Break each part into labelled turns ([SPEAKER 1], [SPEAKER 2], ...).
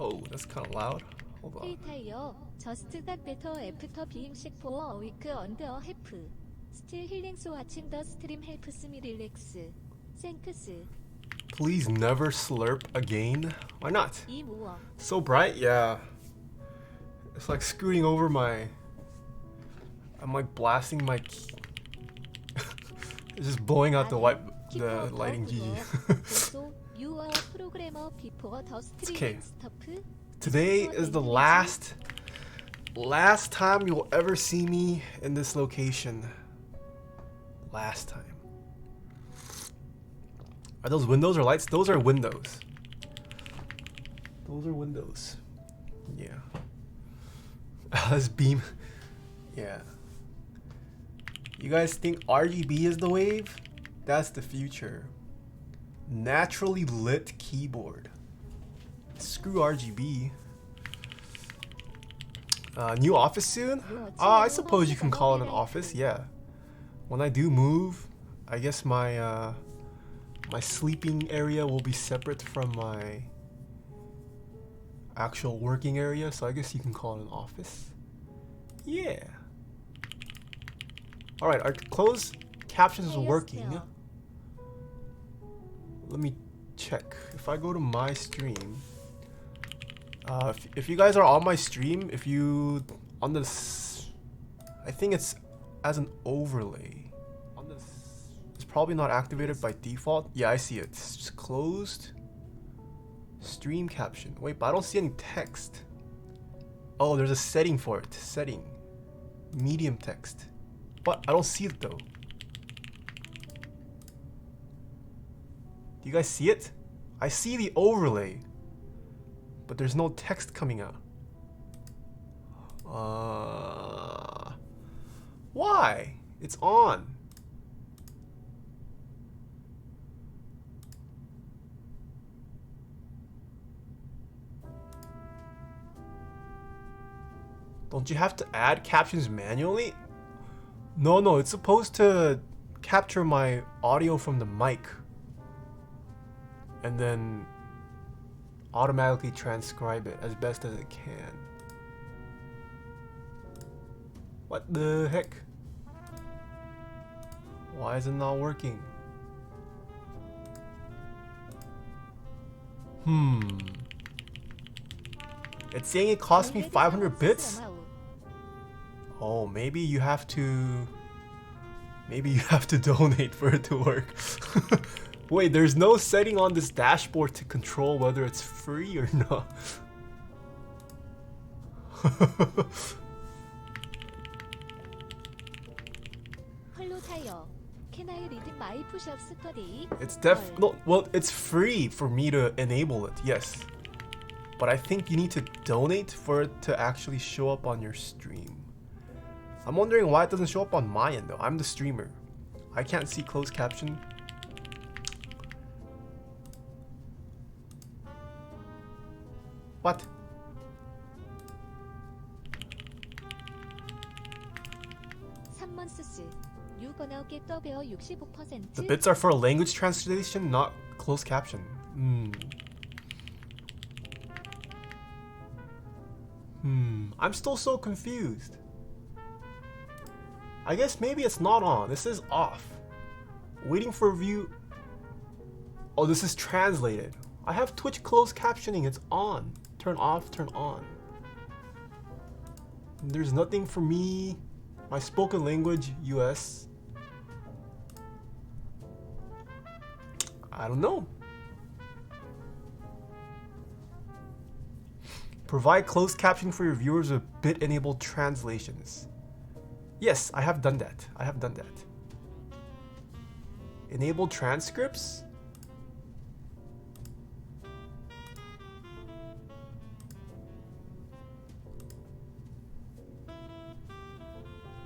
[SPEAKER 1] Oh, that's kind of loud. Hold on.
[SPEAKER 2] Taeha, just got better after being sick for a week and a half. Still healing, so watching the stream helps me relax. Thanks.
[SPEAKER 1] Please never slurp again. Why not?
[SPEAKER 2] 이 뭐야?
[SPEAKER 1] So bright, yeah. It's like scooting over my. I'm like blasting my. It's just blowing out the lighting. GG.
[SPEAKER 2] So you are a programmer before the stream
[SPEAKER 1] okay.
[SPEAKER 2] stuff.
[SPEAKER 1] Today is the last time you'll ever see me in this location. Last time. Are those windows or lights? Those are windows. Those are windows. Yeah. This beam. Yeah. You guys think RGB is the wave? That's the future. Naturally lit keyboard. Screw RGB. New office soon? I suppose you can call it an office, yeah. When I do move, I guess my my sleeping area will be separate from my actual working area, so I guess you can call it an office. Yeah. Alright, our closed captions is working. Let me check. If I go to my stream, if you guys are on my stream, if you on this, I think it's as an overlay. On this, it's probably not activated by default. Yeah, I see it. It's just closed. Stream caption. Wait, but I don't see any text. Oh, there's a setting for it. Setting. Medium text. But I don't see it though. Do you guys see it? I see the overlay, but there's no text coming out. Why? It's on. Don't you have to add captions manually? No, it's supposed to capture my audio from the mic and then automatically transcribe it as best as it can. What the heck? Why is it not working? It's saying it cost me 500 bits? Oh, maybe you have to donate for it to work. Wait, there's no setting on this dashboard to control whether it's free or not.
[SPEAKER 2] Hello Taeha, can I read my push-ups today?
[SPEAKER 1] It's well, it's free for me to enable it, yes. But I think you need to donate for it to actually show up on your stream. I'm wondering why it doesn't show up on my end though. I'm the streamer. I can't see closed caption. What? The bits are for language translation, not closed caption. I'm still so confused. I guess maybe it's not on. This is off. Waiting for review. Oh, this is translated. I have Twitch closed captioning. It's on. Turn off, turn on. There's nothing for me. My spoken language, US. I don't know. Provide closed captioning for your viewers with bit-enabled translations. Yes, I have done that. I have done that. Enable transcripts?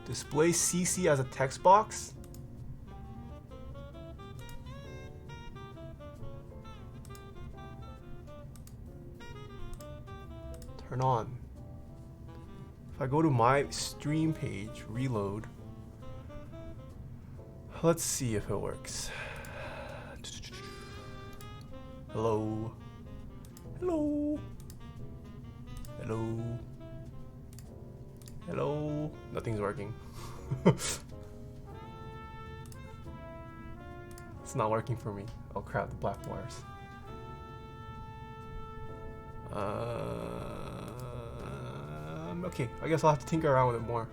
[SPEAKER 1] Display CC as a text box? Turn on. If I go to my stream page, reload. Let's see if it works. Hello. Hello. Hello. Hello. Nothing's working. It's not working for me. Oh crap, the black wires. Okay, I guess I'll have to tinker around with it more.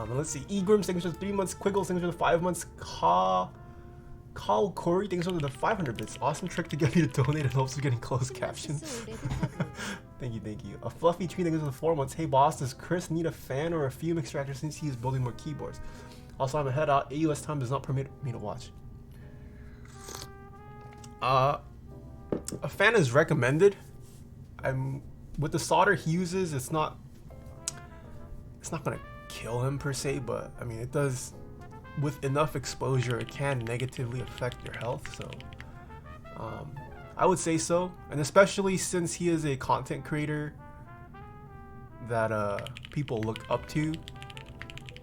[SPEAKER 1] Let's see. Egrim, thanks for the 3 months. Quiggle, thanks for the 5 months. Kyle Corey, thanks for the 500 bits. Awesome trick to get me to donate and hopes of getting closed captions. Thank you. A Fluffy Tree, thanks for the 4 months. Hey boss, does Chris need a fan or a fume extractor since he is building more keyboards? Also, I'm a head out. AUS time does not permit me to watch. A fan is recommended. With the solder he uses, it's not gonna kill him per se, but I mean it does. With enough exposure, it can negatively affect your health. So I would say so, and especially since he is a content creator that people look up to,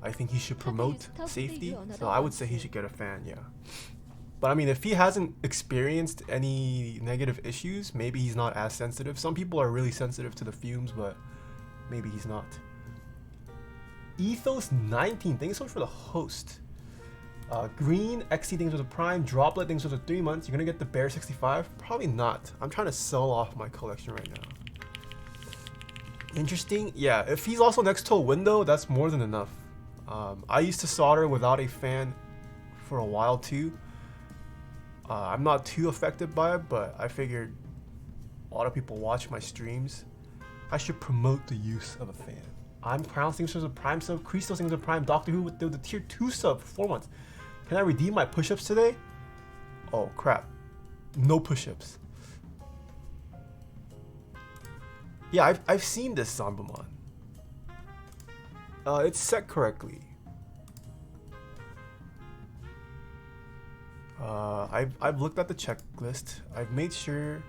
[SPEAKER 1] I think he should promote safety. So I would say he should get a fan, yeah. But I mean, if he hasn't experienced any negative issues, maybe he's not as sensitive. Some people are really sensitive to the fumes, but maybe he's not. Ethos19, thanks so much for the host. Green, XC, thanks for the Prime. Droplet, thanks for the 3 months. You're gonna get the Bear 65? Probably not. I'm trying to sell off my collection right now. Interesting. Yeah, if he's also next to a window, that's more than enough. I used to solder without a fan for a while too. I'm not too affected by it, but I figured a lot of people watch my streams. I should promote the use of a fan. I'm Crown, thanks for the Prime sub. Christos, thanks for the Prime. Doctor Who with the tier 2 sub for 4 months. Can I redeem my push-ups today? Oh crap. No push-ups. Yeah, I've seen this Zombamon. It's set correctly. I've looked at the checklist. I've made sure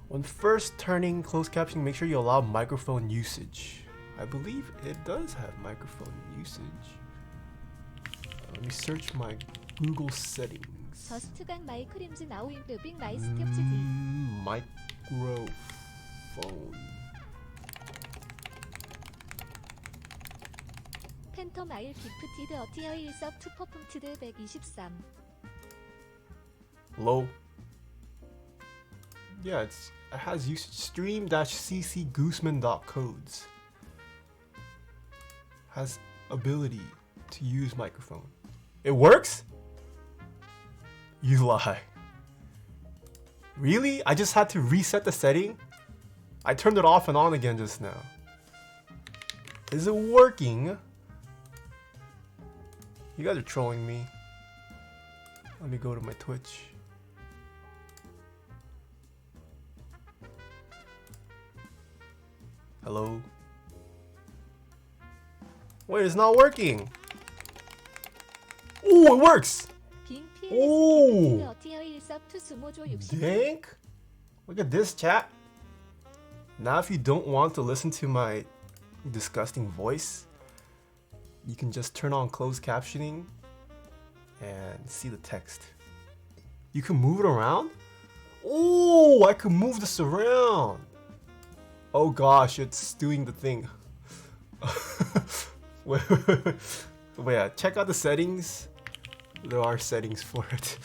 [SPEAKER 1] when first turning closed captioning, make sure you allow microphone usage. I believe it does have microphone usage. Let me search my Google settings. Microphone.
[SPEAKER 2] 팬텀 아일 기프티드 어티어 1섭 투퍼품티드 123.
[SPEAKER 1] Low. Yeah, it has usage. Stream-cc-gooseman.codes has ability to use microphone. It works? You lie. Really? I just had to reset the setting? I turned it off and on again just now. Is it working? You guys are trolling me. Let me go to my Twitch. Hello? Wait, it's not working. Oh, it works! Oh! Dang! Look at this, chat. Now if you don't want to listen to my disgusting voice, you can just turn on closed captioning and see the text. You can move it around? Oh, I can move this around. Oh gosh, it's doing the thing. wait, check out the settings. There are settings for it.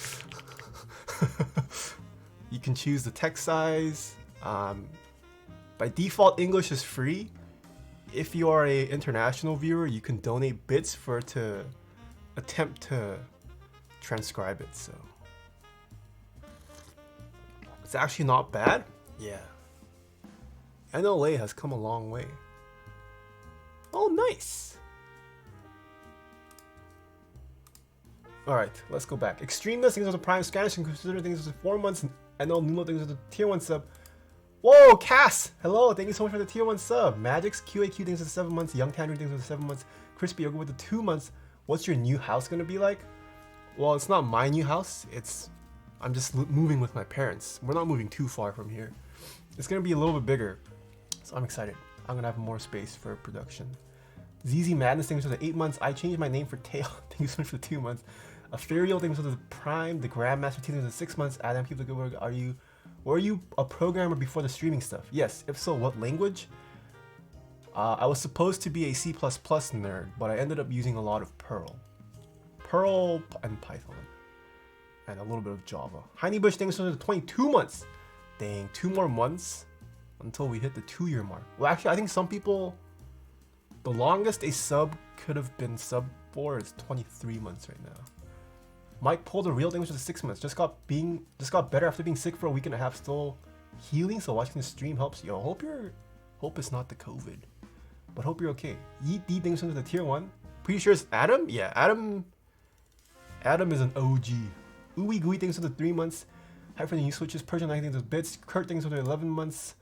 [SPEAKER 1] You can choose the text size. By default, English is free. If you are an international viewer, you can donate bits for it to attempt to transcribe it. So it's actually not bad. Yeah. NLA has come a long way. Oh, nice. All right, let's go back. Extremeness, things with the Prime. Spanish and consider things with 4 months. And NL Nuno, things with the tier 1 sub. Whoa, Cass! Hello, thank you so much for the tier 1 sub. Magic's QAQ, things with 7 months. Young Tanner, things with 7 months. Crispy Yoga with the 2 months. What's your new house gonna be like? Well, it's not my new house. I'm just moving with my parents. We're not moving too far from here. It's gonna be a little bit bigger. So I'm excited. I'm gonna have more space for production. ZZ Madness, thanks for the 8 months. I changed my name for Taeha. Thank you so much for the 2 months. Ethereal, thanks for the Prime. The Grandmaster, thanks for the 6 months. Adam, keep the good work. Are you Were you a programmer before the streaming stuff? Yes. If so, what language? I was supposed to be a C++ nerd, but I ended up using a lot of Perl. Perl and Python. And a little bit of Java. Honeybush, thanks for the 22 months. Dang, 2 more months until we hit the 2-year mark. Well, actually, I think some people, the longest a sub could have been sub for is 23 months right now. Mike pulled a real thing, which was 6 months. Just got better after being sick for a week and a half. Still healing, so watching the stream helps. Yo, hope it's not the COVID, but hope you're okay. Yeet D things into the tier 1. Pretty sure it's Adam. Yeah, Adam is an OG. Ooey gooey things for the 3 months. Hype for the new switches. Persian 9 things with bits. Kurt things for the 11 months.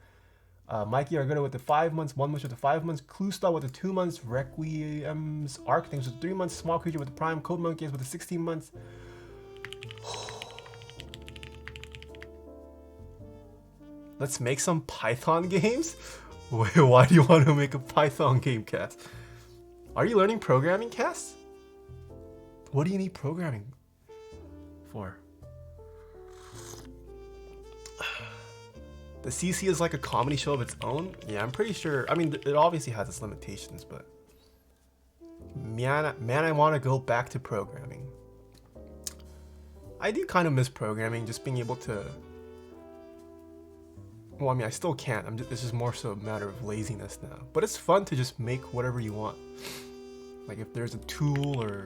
[SPEAKER 1] Mikey Argota with the 5 months. One with the 5 months. Cluestar with the 2 months. Requiem's Arc things with 3 months. Small Creature with the Prime. Code Monkeys with the 16 months. Let's make some Python games? Wait, why do you want to make a Python game, Cass? Are you learning programming, Cass? What do you need programming for? The CC is like a comedy show of its own? Yeah, I'm pretty sure. I mean, it obviously has its limitations, but man, I want to go back to programming. I do kind of miss programming, just being able to. Well, I mean, I still can't. It's just more so a matter of laziness now. But it's fun to just make whatever you want. Like if there's a tool or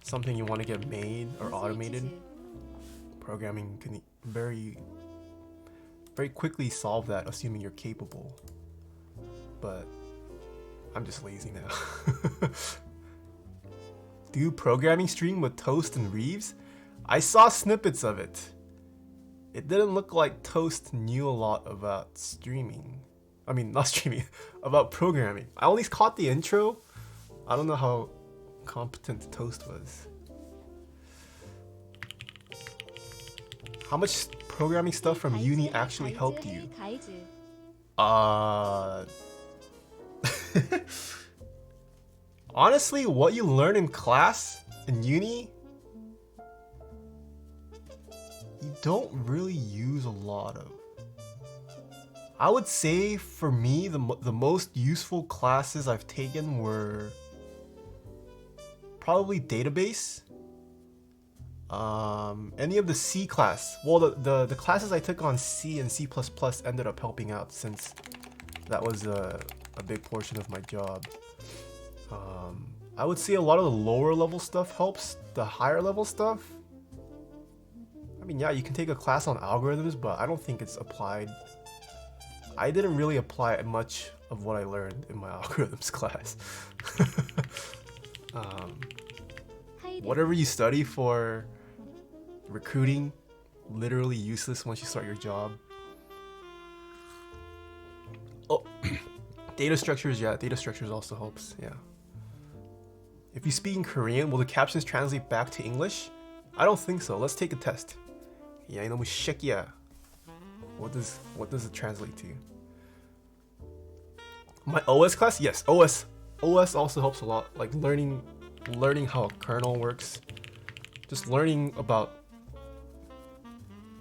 [SPEAKER 1] something you want to get made or automated, programming can very quickly solve that, assuming you're capable. But I'm just lazy now. Do programming stream with Toast and Reeves? I saw snippets of it. It didn't look like Toast knew a lot about streaming. I mean, not streaming, about programming. I only caught the intro. I don't know how competent Toast was. How much programming stuff from uni actually helped you? Honestly, what you learn in class, in uni, you don't really use a lot of. I would say for me, the most useful classes I've taken were probably database. Any of the C class. Well, the classes I took on C and C++ ended up helping out since that was a big portion of my job. I would say a lot of the lower level stuff helps. The higher level stuff, I mean, yeah, you can take a class on algorithms, but I don't think it's applied. I didn't really apply much of what I learned in my algorithms class. Whatever you study for recruiting, literally useless once you start your job. Oh, data structures, yeah, data structures also helps, yeah. If you speak in Korean, will the captions translate back to English? I don't think so. Let's take a test. Yeah, 이놈의 새끼야. What does it translate to? My OS class? Yes, OS also helps a lot. Like learning how a kernel works. Just learning about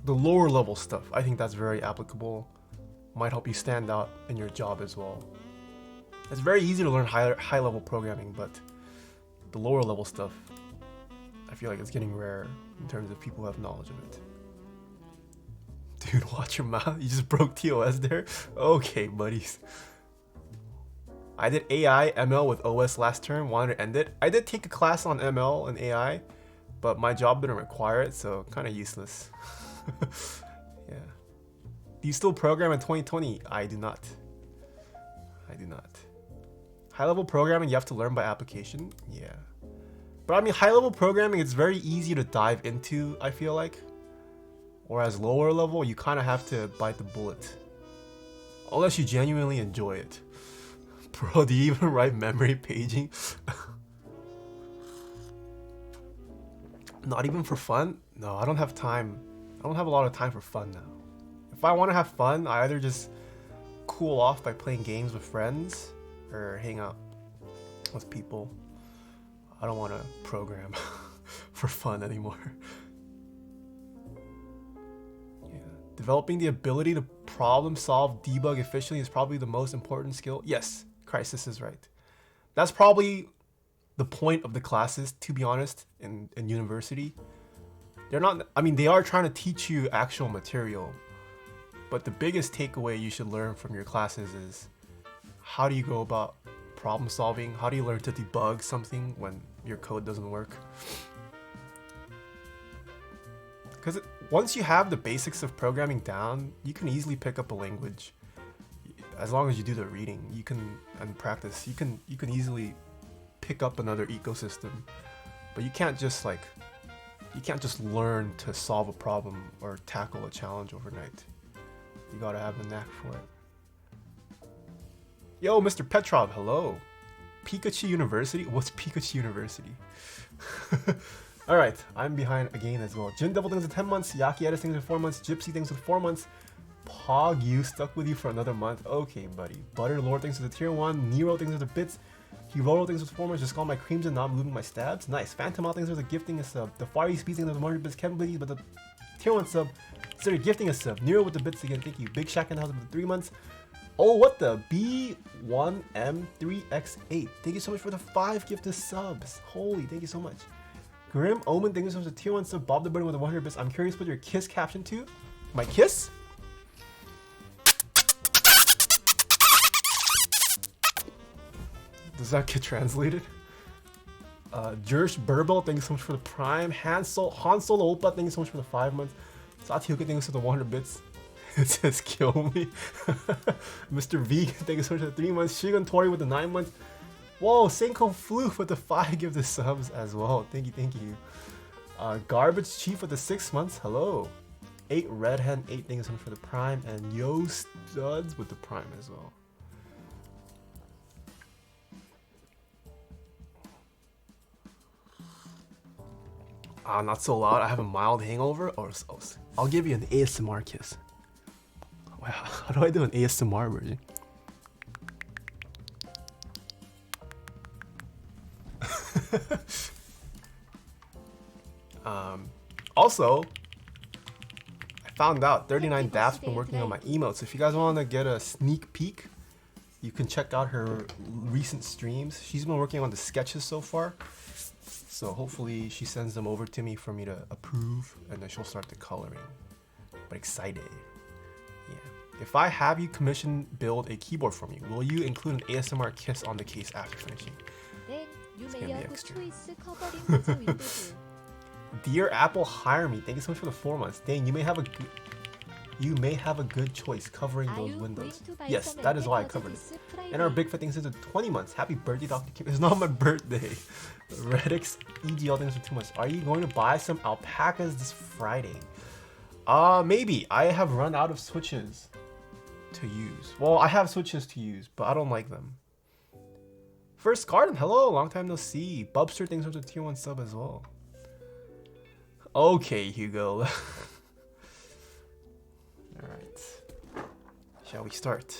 [SPEAKER 1] the lower level stuff. I think that's very applicable. Might help you stand out in your job as well. It's very easy to learn high level programming, but the lower level stuff, I feel like it's getting rare in terms of people who have knowledge of it. Dude, watch your mouth. You just broke TOS there? Okay, buddies. I did AI, ML with OS last term, wanted to end it. I did take a class on ML and AI, but my job didn't require it, so kind of useless. Yeah. Do you still program in 2020? I do not. I do not. High-level programming, you have to learn by application? Yeah. But I mean, high-level programming, it's very easy to dive into, I feel like. Whereas lower level, you kind of have to bite the bullet. Unless you genuinely enjoy it. Bro, do you even write memory paging? Not even for fun? No, I don't have time. I don't have a lot of time for fun now. If I want to have fun, I either just cool off by playing games with friends or hang out with people. I don't want to program for fun anymore. Developing the ability to problem solve, debug efficiently is probably the most important skill. Yes, Crisis is right. That's probably the point of the classes, to be honest, in university. They're not, I mean, they are trying to teach you actual material, but the biggest takeaway you should learn from your classes is how do you go about problem solving? How do you learn to debug something when your code doesn't work? Because once you have the basics of programming down, you can easily pick up a language. As long as you do the reading, you can, and practice, you can easily pick up another ecosystem. But you can't just learn to solve a problem or tackle a challenge overnight. You gotta have the knack for it. Yo, Mr. Petrov, hello. Pikachu University? What's Pikachu University? Alright, I'm behind again as well. Jin Devil things with 10 months, Yaki Edis things with 4 months, Gypsy things with 4 months, Pog you stuck with you for another month. Okay, buddy. Butter Lord things with a tier 1, Nero things with the bits, Hiroro things with 4 months, just call my creams and not lubing my stabs. Nice. Phantom out things with a gifting a sub. The Fiery Speed things with 100 bits, Kevin Biddies, but the tier 1 sub. Started gifting a sub. Nero with the bits again, thank you. Big Shack in the house with the 3 months. Oh, what the? B1M3X8. Thank you so much for the 5 gifted subs. Holy, thank you so much. Grim Omen, thank you so much for the tier 1 sub. Bob the Bird with the 100 bits. I'm curious what your kiss caption to. My kiss? Does that get translated? Jersh Burble, thank you so much for the prime. Han Solo Oppa, thank you so much for the 5 months. Satioka, thank you for the 100 bits. It says kill me. Mr. V, thank you so much for the 3 months. Shigun Tori with the 9 months. Whoa, Senko Flu with the 5 give the subs as well. Thank you, thank you. Garbage Chief with the 6 months. Hello. 8 Red Hen, 8 thank you so much for the prime. And Yo Studs with the prime as well. Not so loud. I have a mild hangover. Or I'll give you an ASMR kiss. Wow, how do I do an ASMR version? Also, I found out 39 Daft's been working on my emotes. If you guys want to get a sneak peek, you can check out her recent streams. She's been working on the sketches so far. So hopefully she sends them over to me for me to approve, and then she'll start the coloring. But excited. Yeah. If I have you commission build a keyboard for me, will you include an ASMR kiss on the case after finishing? It's gonna be extra. Dear Apple, hire me. Thank you so much for the 4 months. Dang, you may have a good choice covering those windows. Yes, that is why I covered it. And our big fat things into 20 months. Happy birthday, Dr. Kim. It's not my birthday. Redix EGL things for 2 months. Are you going to buy some alpacas this Friday? Maybe. I have run out of switches to use. Well, I have switches to use, but I don't like them. First Garden, hello, long time no see. Bubster things for the tier 1 sub as well. Okay, Hugo. Alright. Shall we start?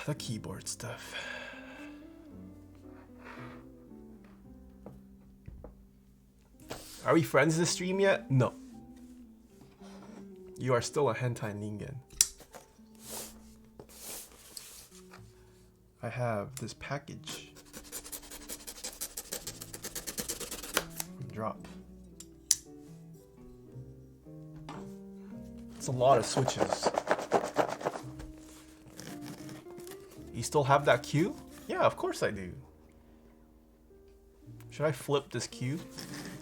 [SPEAKER 1] The keyboard stuff. Are we friends this stream yet? No. You are still a hentai ningen. I have this package. Drop. It's a lot of switches. You still have that cue? Yeah, of course I do. Should I flip this cue?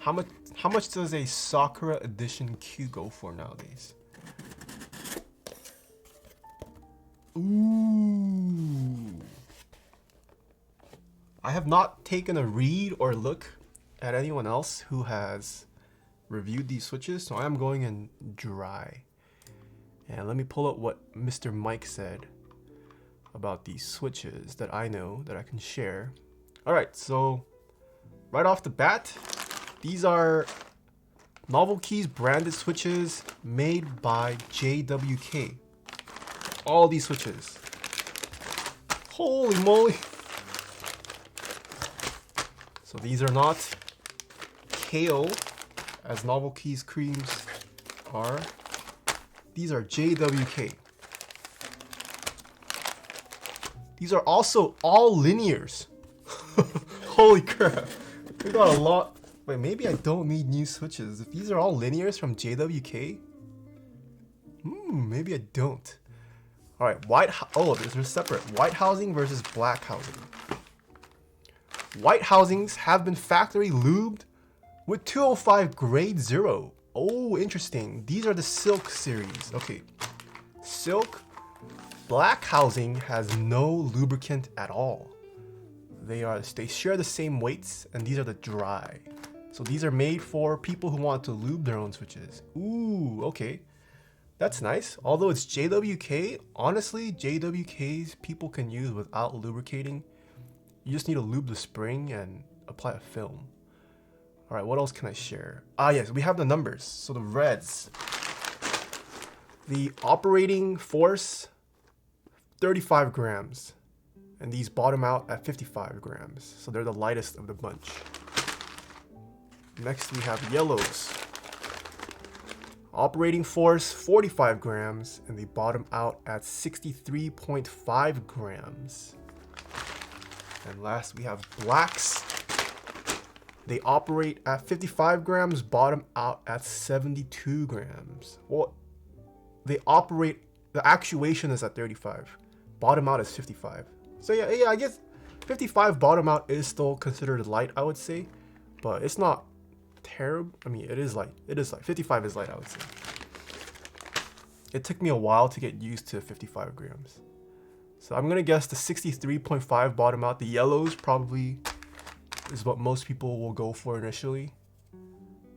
[SPEAKER 1] How much does a Sakura edition cue go for nowadays? Ooh. I have not taken a read or look at anyone else who has reviewed these switches, so I'm going in dry. And let me pull up what Mr. Mike said about these switches that I know that I can share. Alright, so right off the bat, these are NovelKeys branded switches made by JWK. All these switches. Holy moly! So these are not kale, as NovelKeys are, these are JWK. These are also all linears. Holy crap. We got a lot. Wait, maybe I don't need new switches. If these are all linears from JWK, maybe I don't. All right, oh, they're separate. White housing versus black housing. White housings have been factory lubed with 205 grade 0. Oh, interesting. These are the silk series. Okay, silk. Black housing has no lubricant at all. They share the same weights, and these are the dry. So these are made for people who want to lube their own switches. Ooh, okay. That's nice. Although it's JWK, honestly, JWKs people can use without lubricating. You just need to lube the spring and apply a film. All right, what else can I share? Ah, yes, we have the numbers. So the reds. The operating force, 35 grams. And these bottom out at 55 grams. So they're the lightest of the bunch. Next we have yellows. Operating force 45 grams and they bottom out at 63.5 grams. And last we have blacks. They operate at 55 grams, bottom out at 72 grams. Well, they operate, the actuation is at 35. Bottom out is 55. So yeah, I guess 55 bottom out is still considered light, I would say. But it's not terrible. I mean, it is light. 55 is light, I would say. It took me a while to get used to 55 grams. So I'm gonna guess the 63.5 bottom out. The yellows probably is what most people will go for initially.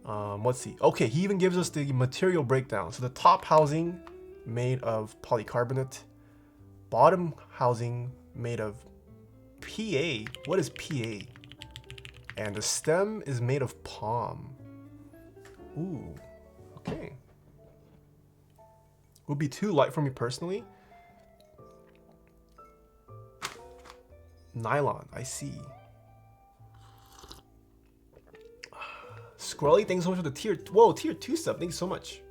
[SPEAKER 1] Let's see. Okay, he even gives us the material breakdown. So the top housing made of polycarbonate. Bottom housing made of PA. What is PA? And the stem is made of palm. Ooh, okay. Would be too light for me personally. Nylon, I see. Scrolly, thanks so much for the tier 2 sub. Thanks so much.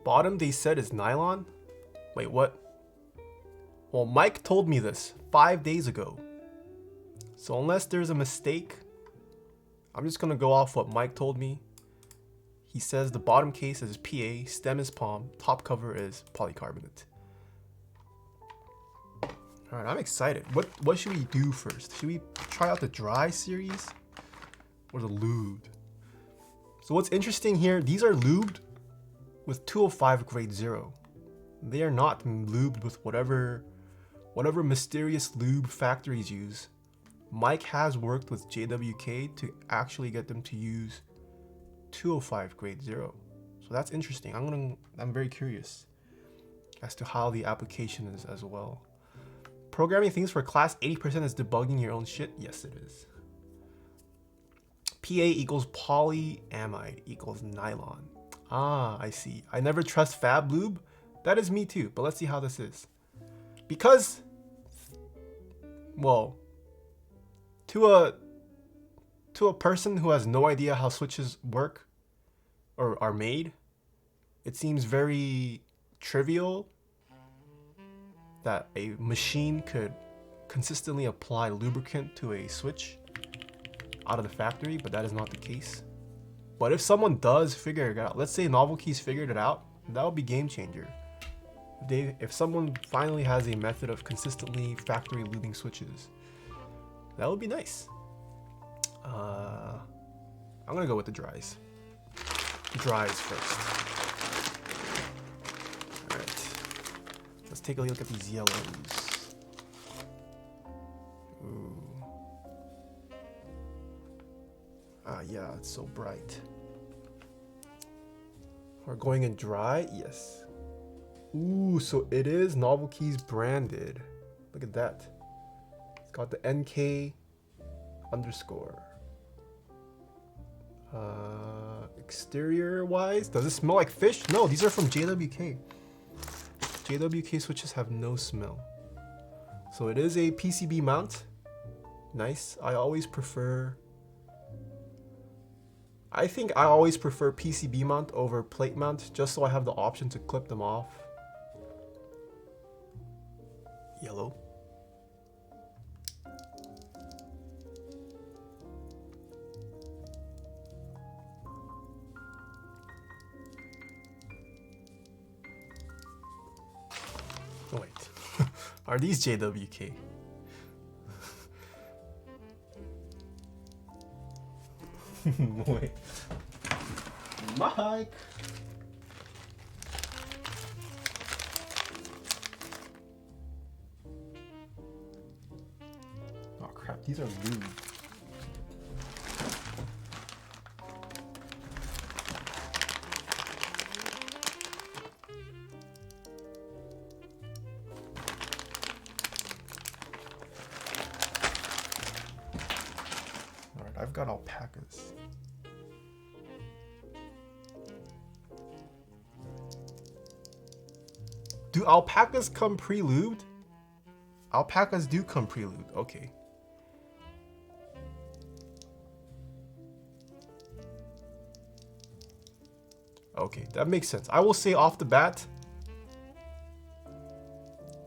[SPEAKER 1] Bottom they said is nylon. Wait, what? Well, Mike told me this 5 days ago. So unless there's a mistake, I'm just gonna go off what Mike told me. He says the bottom case is PA, stem is palm, top cover is polycarbonate. Alright, I'm excited. What should we do first? Should we try out the dry series? Or the lubed? So what's interesting here, these are lubed with 205 grade 0. They are not lubed with whatever mysterious lube factories use. Mike has worked with JWK to actually get them to use 205 grade 0. So that's interesting. I'm very curious as to how the application is as well. Programming things for class 80% is debugging your own shit. Yes, it is. PA equals polyamide equals nylon. Ah, I see. I never trust Fab Lube. That is me too, but let's see how this is. Because, well, to a person who has no idea how switches work or are made, it seems very trivial that a machine could consistently apply lubricant to a switch out of the factory, but that is not the case. But if someone does figure it out, let's say NovelKeys figured it out, that would be game changer. If someone finally has a method of consistently factory lubing switches, that would be nice. I'm gonna go with the dries. Dries first. Alright. Let's take a look at these yellows. Ooh. Yeah, it's so bright. We're going in dry? Yes. Ooh, so it is NovelKeys branded. Look at that. It's got the NK underscore. Exterior wise, does it smell like fish? No, these are from JWK. JWK switches have no smell. So it is a PCB mount. Nice. I always prefer I think I always prefer PCB mount over plate mount just so I have the option to clip them off. Yellow. Oh wait, are these JWK? Wait. Mike! Oh crap, these are lube. Alright, I've got alpacas. Do alpacas come pre-lubed? Alpacas do come pre-lubed, okay. Okay, that makes sense. I will say off the bat,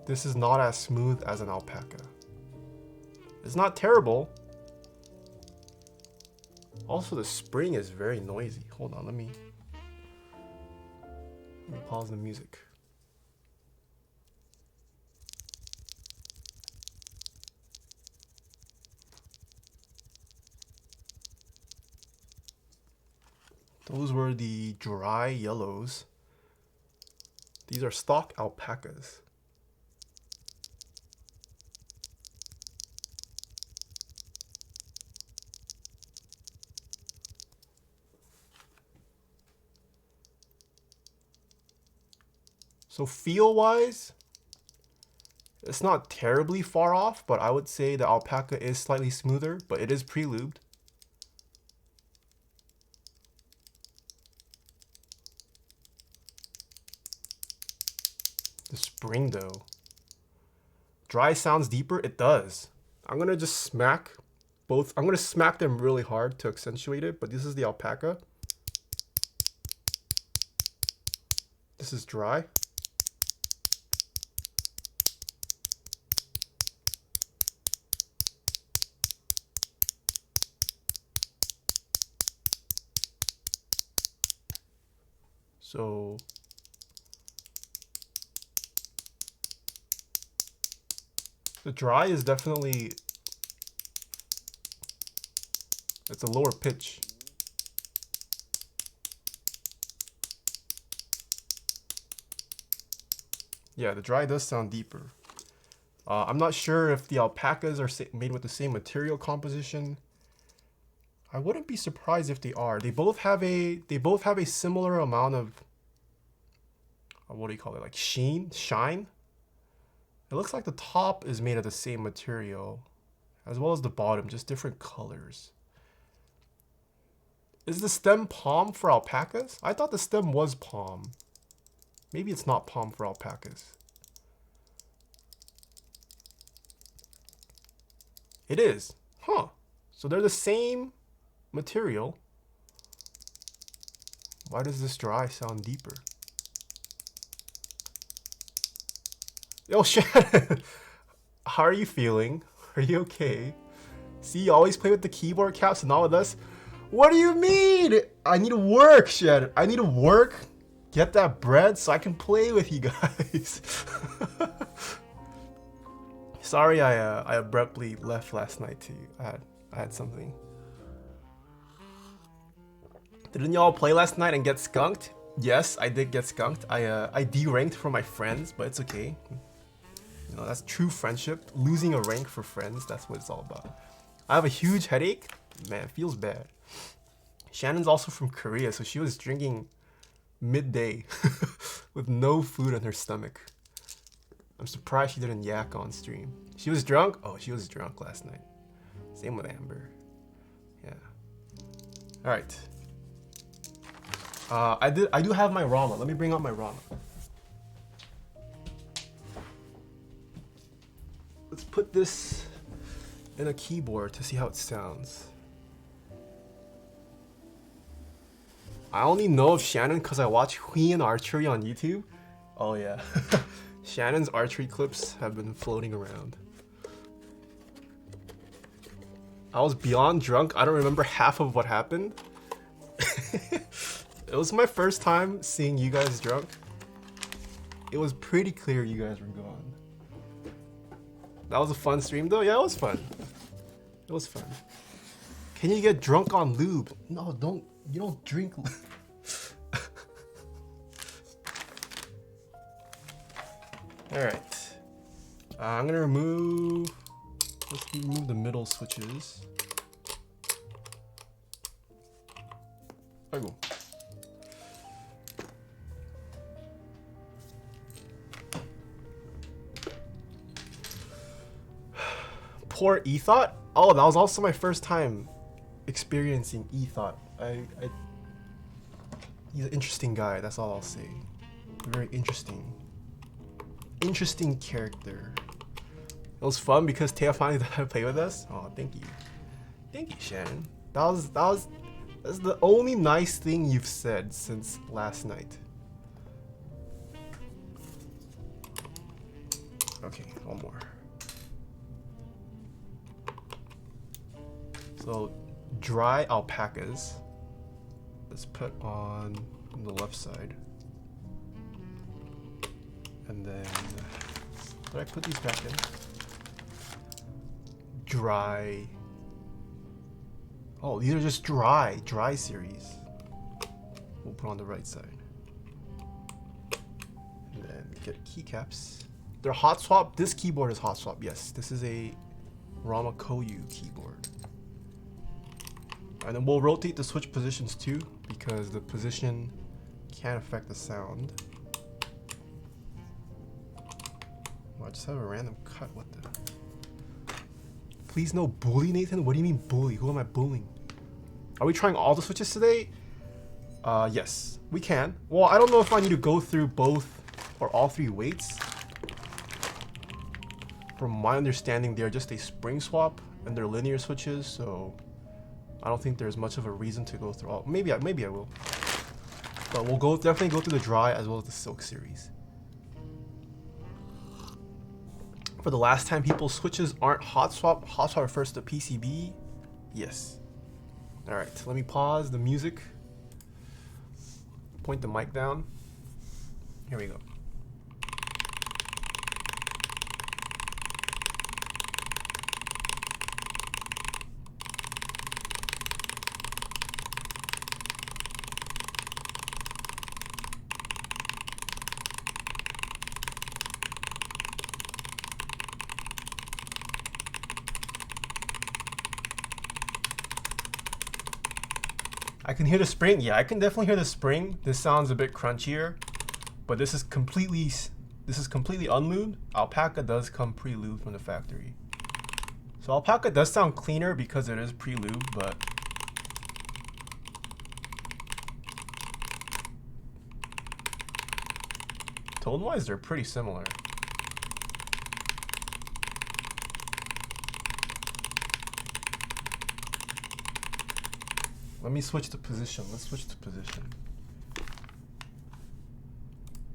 [SPEAKER 1] this is not as smooth as an alpaca. It's not terrible. Also, the spring is very noisy. Hold on, let me pause the music. Those were the dry yellows. These are stock alpacas. So feel-wise, it's not terribly far off, but I would say the alpaca is slightly smoother, but it is pre-lubed. The spring though. Dry sounds deeper? It does. I'm gonna just smack both. I'm gonna smack them really hard to accentuate it, but this is the alpaca. This is dry. So the dry is definitely, it's a lower pitch. Yeah, the dry does sound deeper. I'm not sure if the alpacas are made with the same material composition. I wouldn't be surprised if they are. They both have a similar amount of what do you call it? Like shine. It looks like the top is made of the same material, as well as the bottom, just different colors. Is the stem palm for alpacas? I thought the stem was palm. Maybe it's not palm for alpacas. It is. Huh. So they're the same material. Why does this dry sound deeper? Yo, Shannon, how are you feeling? Are you okay? See, you always play with the keyboard caps and not with us. What do you mean? I need to work, Shannon. I need to work, get that bread so I can play with you guys. Sorry, I abruptly left last night too. I had something. Didn't y'all play last night and get skunked? Yes, I did get skunked. I deranked for my friends, but it's okay. You know, that's true friendship. Losing a rank for friends, that's what it's all about. I have a huge headache. Man, it feels bad. Shannon's also from Korea, so she was drinking midday with no food in her stomach. I'm surprised she didn't yak on stream. She was drunk? Oh, she was drunk last night. Same with Amber. Yeah. All right. I do have my ramen. Let me bring out my ramen. Let's put this in a keyboard to see how it sounds. I only know of Shannon because I watch Huian Archery on YouTube. Oh yeah. Shannon's archery clips have been floating around. I was beyond drunk. I don't remember half of what happened. It was my first time seeing you guys drunk. It was pretty clear you guys were gone. That was a fun stream though. Yeah, it was fun. It was fun. Can you get drunk on lube? No, don't. You don't drink lube. Alright. I'm gonna remove... Let's remove the middle switches. 아이고. Poor Ethot? Oh, that was also my first time experiencing Ethot. He's an interesting guy, that's all I'll say. Very interesting. Interesting character. It was fun because Taeha finally got to play with us. Oh, thank you. Thank you, Shannon. That's the only nice thing you've said since last night. Okay, one more. So, dry alpacas. Let's put on the left side. And then, did I put these back in? Dry. Oh, these are just dry series. We'll put on the right side. And then get keycaps. They're hot swap. This keyboard is hot swap. Yes, this is a Ramakoyu keyboard. And then we'll rotate the switch positions too, because the position can affect the sound. Oh, I just have a random cut. What the? Please no bully, Nathan? What do you mean bully? Who am I bullying? Are we trying all the switches today? Yes, we can. Well, I don't know if I need to go through both or all three weights. From my understanding, they're just a spring swap and they're linear switches, so I don't think there's much of a reason to go through all. Maybe I will. But we'll definitely go through the dry as well as the silk series. For the last time people, switches aren't hot swap. Hot swap refers to PCB. Yes. All right, let me pause the music. Point the mic down. Here we go. I can hear the spring. Yeah, I can definitely hear the spring. This sounds a bit crunchier, but this is completely unlubed. Alpaca does come pre-lubed from the factory. So Alpaca does sound cleaner because it is pre-lubed, but tone-wise they're pretty similar. Let me switch the position. Let's switch the position.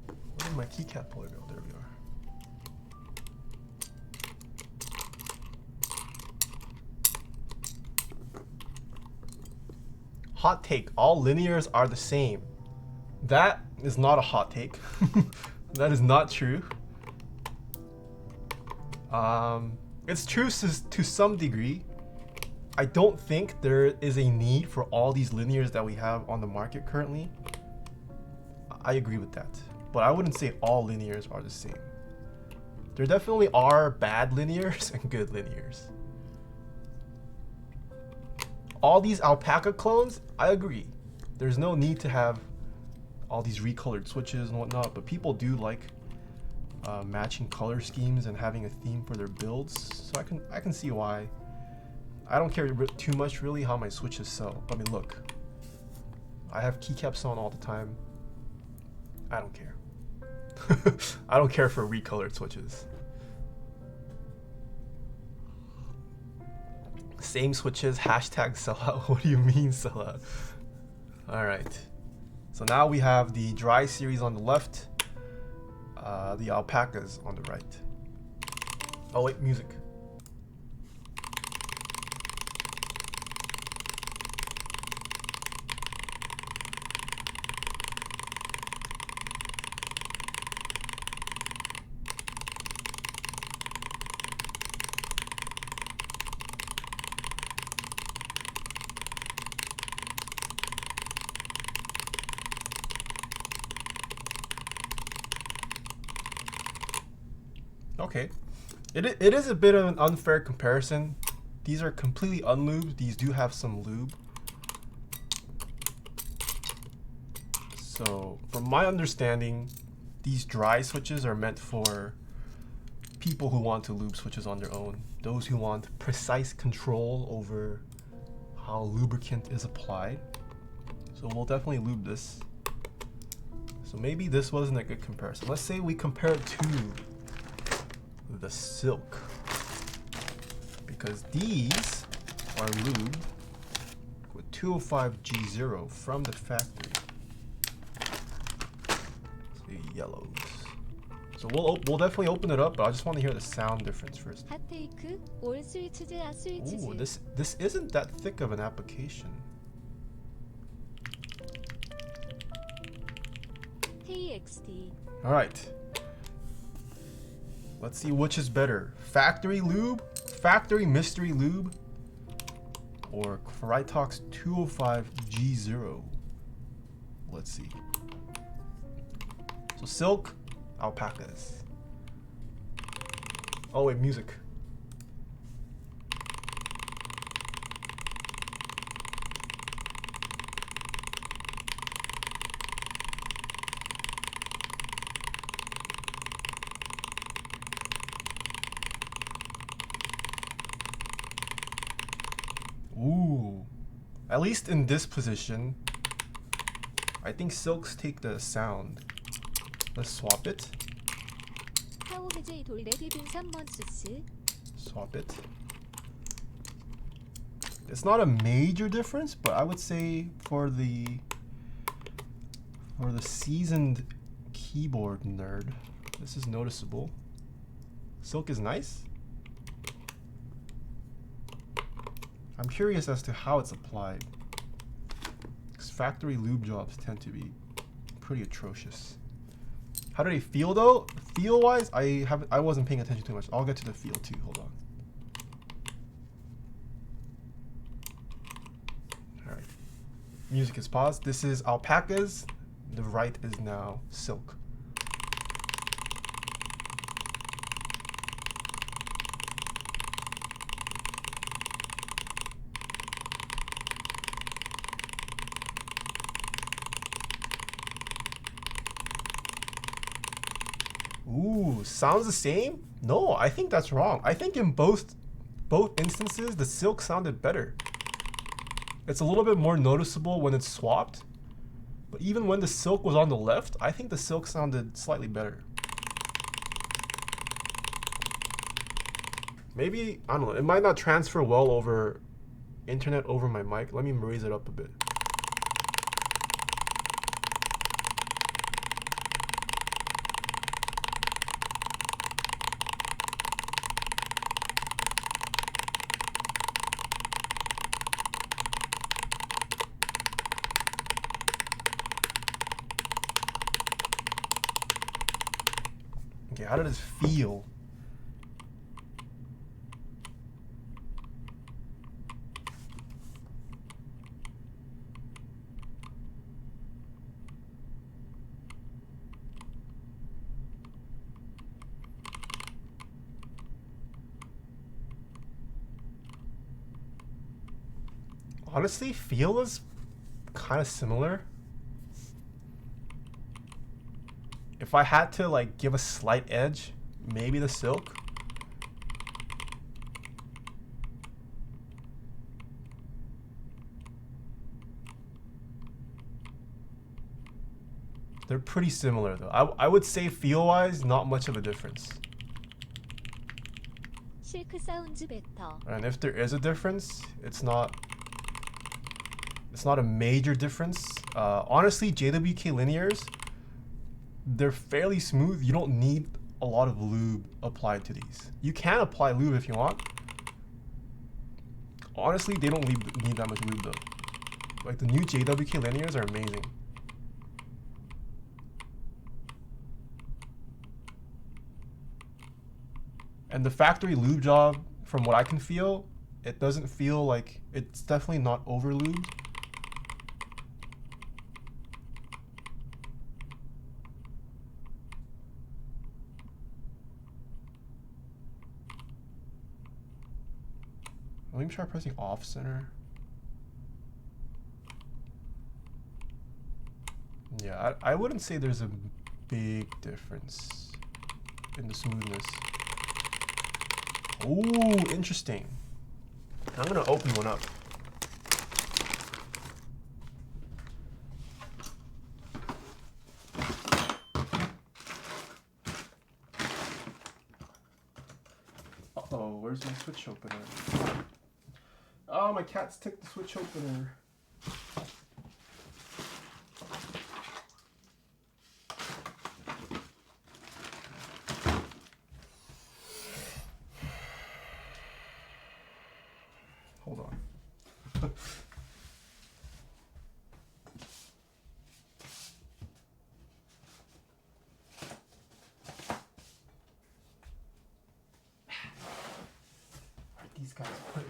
[SPEAKER 1] Where did my keycap puller go? There we are. Hot take. All linears are the same. That is not a hot take. That is not true. It's true to some degree. I don't think there is a need for all these linears that we have on the market currently. I agree with that, but I wouldn't say all linears are the same. There definitely are bad linears and good linears. All these Alpaca clones, I agree. There's no need to have all these recolored switches and whatnot, but people do like matching color schemes and having a theme for their builds, so I can see why. I don't care too much really how my switches sell. I mean, look, I have keycaps on all the time. I don't care. I don't care for recolored switches. Same switches, hashtag sellout. What do you mean sellout? All right. So now we have the dry series on the left, the Alpacas on the right. Oh wait, music. Okay, it is a bit of an unfair comparison. These are completely unlubed. These do have some lube. So from my understanding, these dry switches are meant for people who want to lube switches on their own. Those who want precise control over how lubricant is applied. So we'll definitely lube this. So maybe this wasn't a good comparison. Let's say we compare it to the Silk, because these are lubed with 205G0 from the factory. The yellows. So we'll definitely open it up, but I just want to hear the sound difference first.
[SPEAKER 2] 핫테이크 올 스위치즈 아 스위치즈.
[SPEAKER 1] Ooh, this isn't that thick of an application.
[SPEAKER 2] KXD.
[SPEAKER 1] All right. Let's see which is better. Factory lube, factory mystery lube, or Krytox 205G0. Let's see. So Silk, Alpacas. Oh wait, music. Ooh, at least in this position, I think Silks take the sound. Let's swap it.
[SPEAKER 2] 타오헤즈의 돌레디 빈 3번 수스.
[SPEAKER 1] Swap it. It's not a major difference, but I would say for the seasoned keyboard nerd, this is noticeable. Silk is nice. I'm curious as to how it's applied, because factory lube jobs tend to be pretty atrocious. How do they feel though? Feel wise, I wasn't paying attention too much. I'll get to the feel too. Hold on. All right. Music is paused. This is Alpacas. The right is now Silk. Ooh, sounds the same? No, I think that's wrong. I think in both instances, the Silk sounded better. It's a little bit more noticeable when it's swapped, but even when the Silk was on the left, I think the Silk sounded slightly better. Maybe, I don't know, it might not transfer well over internet over my mic. Let me raise it up a bit. Okay, how did this feel? Honestly, feel is kind of similar. If I had to like give a slight edge, maybe the Silk. They're pretty similar though. I would say feel-wise, not much of a difference.
[SPEAKER 2] 실크 사운드 베터.
[SPEAKER 1] And if there is a difference, it's not It's not a major difference. Honestly, JWK linears, they're fairly smooth. You don't need a lot of lube applied to these. You can apply lube if you want. Honestly, they don't need that much lube though. Like the new JWK linears are amazing. And the factory lube job, from what I can feel, it doesn't feel like, it's definitely not over lubed. Let me try pressing off center. Yeah, I wouldn't say there's a big difference in the smoothness. Ooh, interesting. I'm gonna open one up. Uh-oh, where's my switch opener? Oh, my cats took the switch opener. Hold on. Where'd these guys put it?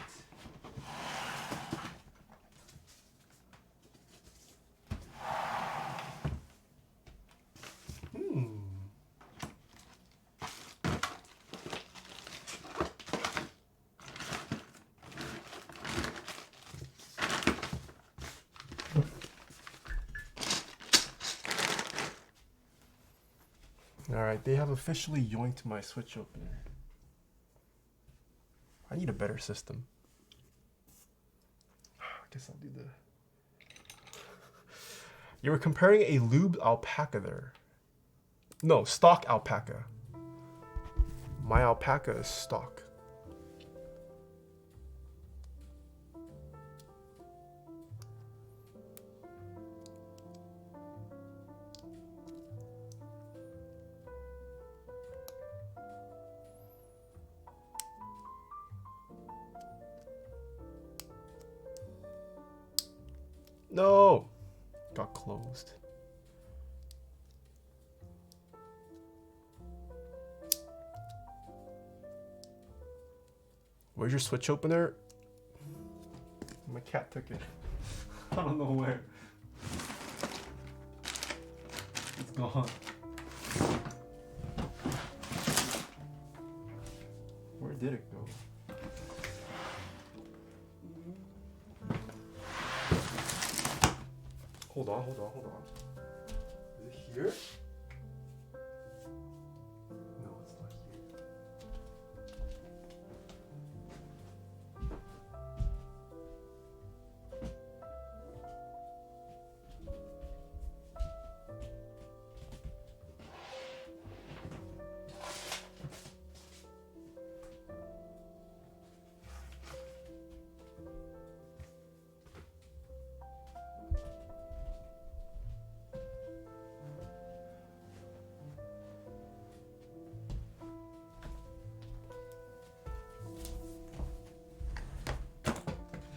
[SPEAKER 1] Alright, they have officially yoinked my switch opener. I need a better system. I guess I'll do the... You were comparing a lubed alpaca there. No, stock alpaca. My alpaca is stock. No! Got closed. Where's your switch opener? My cat took it. I don't know where. It's gone. Where did it go? Hold on. Is it here? No, it's not here.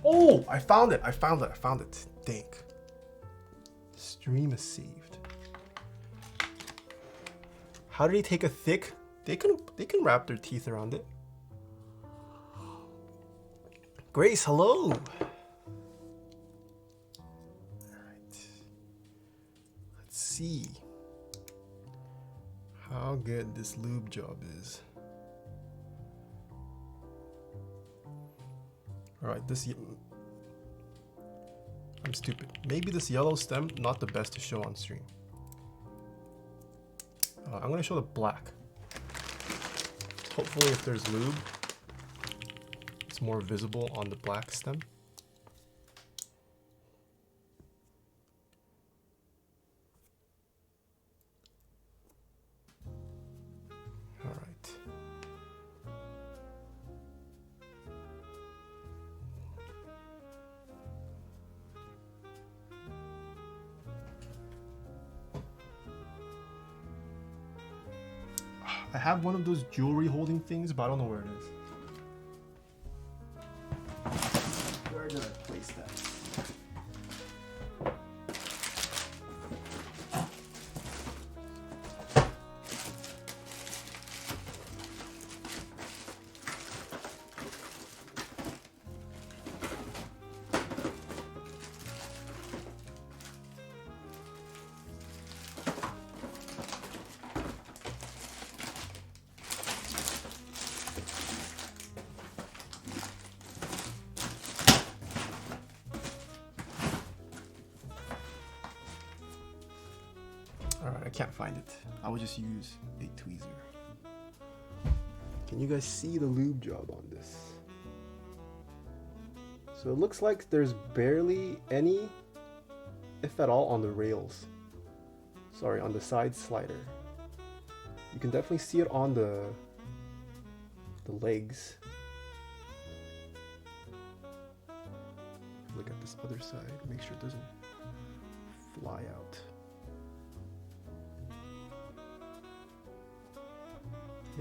[SPEAKER 1] Oh, I found it. Think. Stream is saved. How did he take a thick? They can wrap their teeth around it. Grace, hello. All right. Let's see how good this lube job is. All right, I'm stupid. Maybe this yellow stem, not the best to show on stream. I'm gonna show the black. Hopefully if there's lube, it's more visible on the black stem. All right. I have one of those jewelry holding things, but I don't know where it is. Where did I place that? Alright, I can't find it. I will just use a tweezer. Can you guys see the lube job on this? So it looks like there's barely any, if at all, on the rails. Sorry, on the side slider. You can definitely see it on the legs. Look at this other side, make sure it doesn't fly out.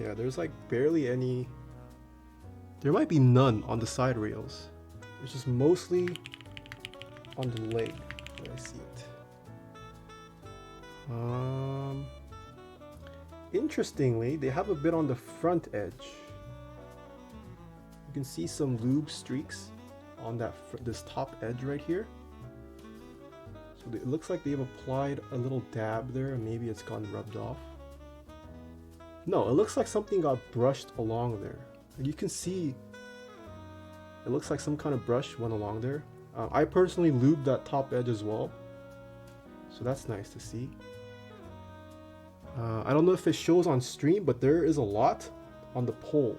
[SPEAKER 1] Yeah, there's like barely any. There might be none on the side rails. It's just mostly on the leg where I see it. Interestingly, they have a bit on the front edge. You can see some lube streaks on that this top edge right here. So it looks like they've applied a little dab there, and maybe it's gone rubbed off. No, it looks like something got brushed along there. And you can see it looks like some kind of brush went along there. I personally lubed that top edge as well, so that's nice to see. I don't know if it shows on stream, but there is a lot on the pole.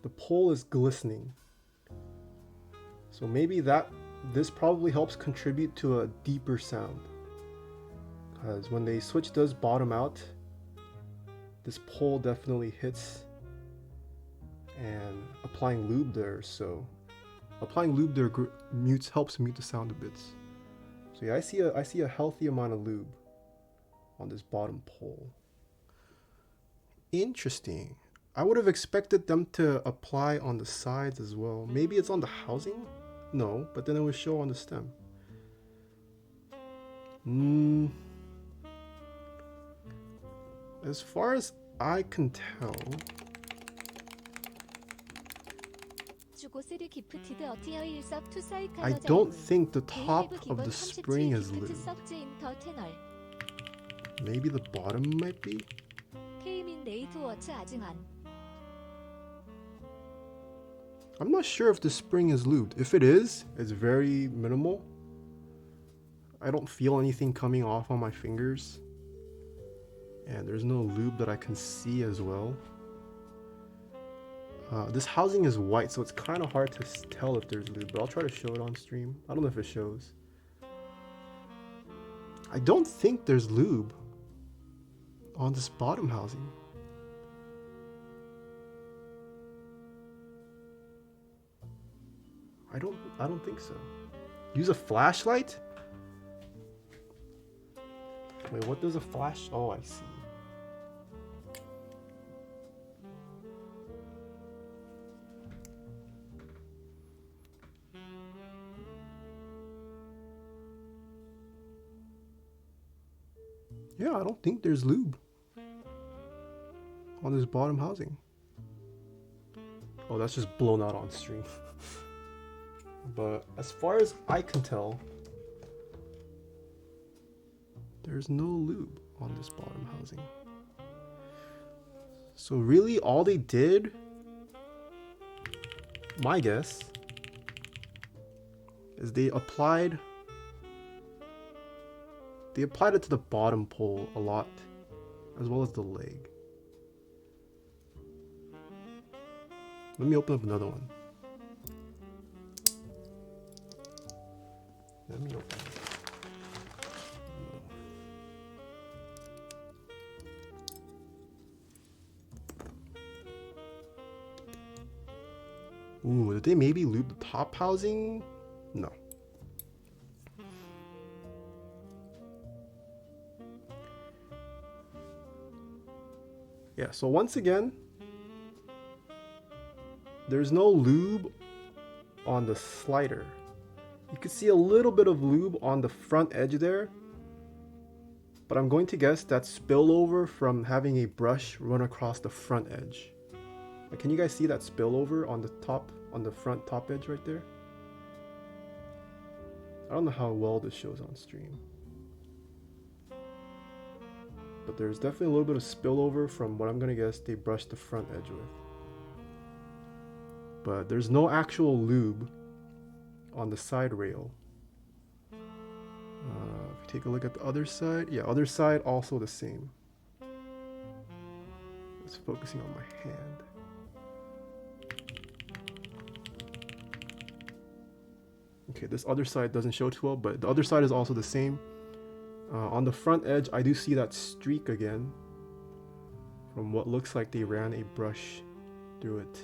[SPEAKER 1] The pole is glistening, so maybe this probably helps contribute to a deeper sound. Because when the switch does bottom out, this pole definitely hits, and applying lube there, so applying lube there helps mute the sound a bit. So yeah, I see a healthy amount of lube on this bottom pole. Interesting. I would have expected them to apply on the sides as well. Maybe it's on the housing? No, but then it would show on the stem. As far as I can tell, I don't think the top of the spring is lube. Maybe the bottom might be? I'm not sure if the spring is lubed. If it is, it's very minimal. I don't feel anything coming off on my fingers. And there's no lube that I can see as well. This housing is white, so it's kind of hard to tell if there's lube, but I'll try to show it on stream. I don't know if it shows. I don't think there's lube on this bottom housing. I don't think so. Use a flashlight? Wait, what does a flash? Oh, I see. Yeah, I don't think there's lube on this bottom housing. Oh, that's just blown out on stream. But as far as I can tell, there's no lube on this bottom housing. So really all they did, my guess, is they applied it to the bottom pole a lot, as well as the leg. Let me open up another one. Let me open it. Ooh, did they maybe lube the top housing? No. Yeah, so once again, there's no lube on the slider. You can see a little bit of lube on the front edge there, but I'm going to guess that's spillover from having a brush run across the front edge. Like, can you guys see that spillover on the top, on the front top edge right there? I don't know how well this shows on stream, but there's definitely a little bit of spillover from what I'm gonna guess they brushed the front edge with. But there's no actual lube on the side rail. If you take a look at the other side, yeah, other side also the same. It's focusing on my hand. Okay, this other side doesn't show too well, but the other side is also the same. On the front edge, I do see that streak again from what looks like they ran a brush through it.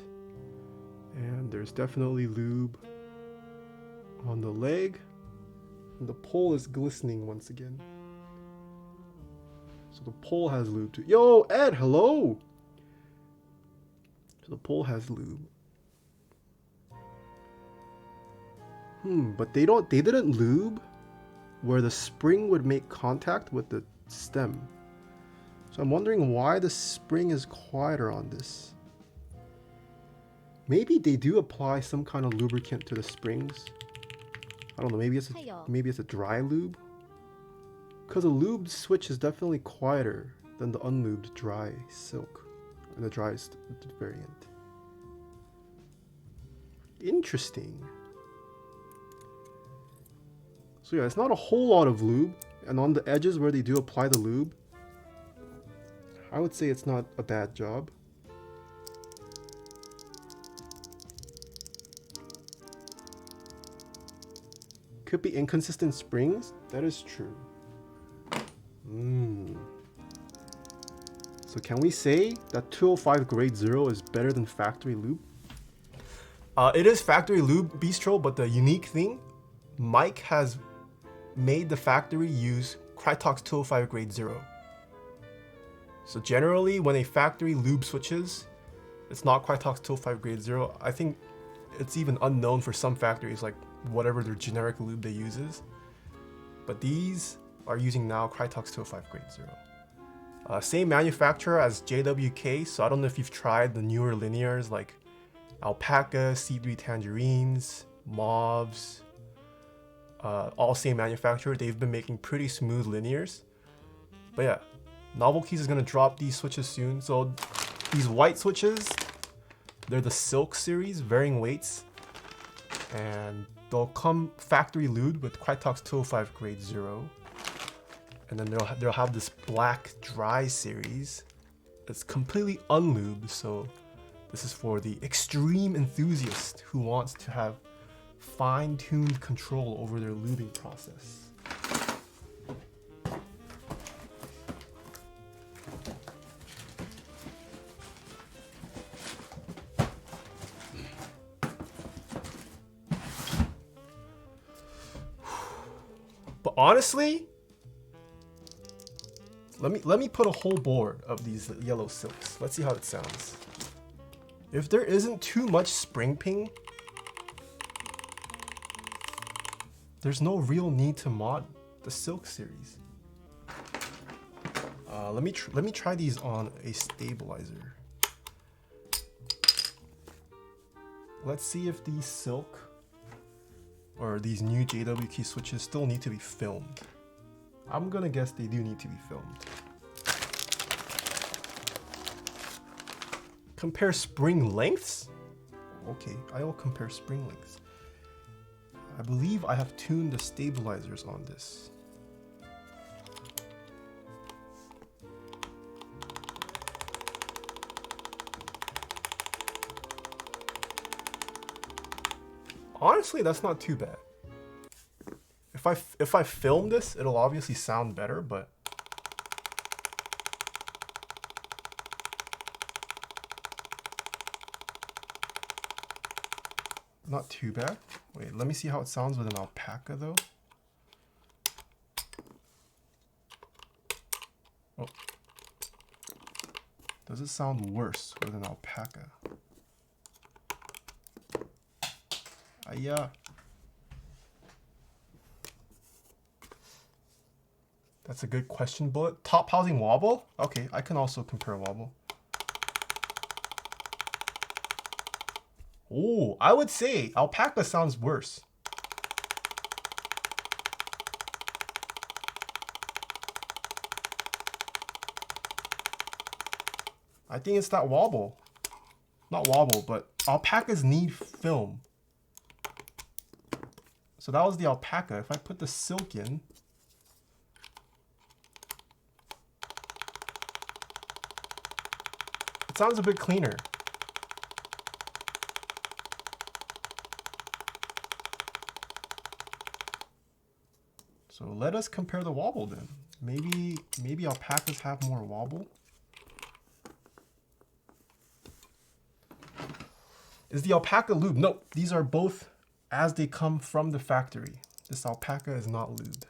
[SPEAKER 1] And there's definitely lube on the leg. And the pole is glistening once again. So the pole has lube too. Yo, Ed, hello! So the pole has lube. But they didn't lube where the spring would make contact with the stem. So I'm wondering why the spring is quieter on this. Maybe they do apply some kind of lubricant to the springs. I don't know, maybe it's a dry lube? Because a lubed switch is definitely quieter than the unlubed dry silk in the driest variant. Interesting. So yeah, it's not a whole lot of lube, and on the edges where they do apply the lube, I would say it's not a bad job. Could be inconsistent springs, that is true. So can we say that 205 grade 0 is better than factory lube? It is factory lube, Bistro, but the unique thing, Mike has made the factory use Krytox 205 grade 0. So generally, when a factory lube switches, it's not Krytox 205 grade 0. I think it's even unknown for some factories, like whatever their generic lube they uses. But these are using now Krytox 205 grade 0. Same manufacturer as JWK, so I don't know if you've tried the newer linears like Alpacas, C3 Tangerines, Mauves. All same manufacturer. They've been making pretty smooth linears. But yeah, NovelKeys is gonna drop these switches soon. So these white switches, they're the Silk series, varying weights, and they'll come factory lubed with Krytox 205 grade 0. And then they'll have this black dry series that's completely unlubed. So this is for the extreme enthusiast who wants to have fine-tuned control over their lubing process. But honestly, let me put a whole board of these yellow silks. Let's see how it sounds. If there isn't too much spring ping, there's no real need to mod the Silk series. Let me try these on a stabilizer. Let's see if these Silk or these new JWK switches still need to be filmed. I'm gonna guess they do need to be filmed. Compare spring lengths? Okay, I will compare spring lengths. I believe I have tuned the stabilizers on this. Honestly, that's not too bad. If I film this, it'll obviously sound better, but not too bad. Wait, let me see how it sounds with an Alpaca though. Oh. Does it sound worse with an alpaca? Yeah. That's a good question, Bullet. Top housing wobble? Okay, I can also compare wobble. Oh, I would say alpaca sounds worse. I think it's that wobble. Not wobble, but alpacas need film. So that was the alpaca. If I put the silk in, it sounds a bit cleaner. So let us compare the wobble then. Maybe alpacas have more wobble. Is the alpaca lube? No, these are both as they come from the factory. This alpaca is not lubed.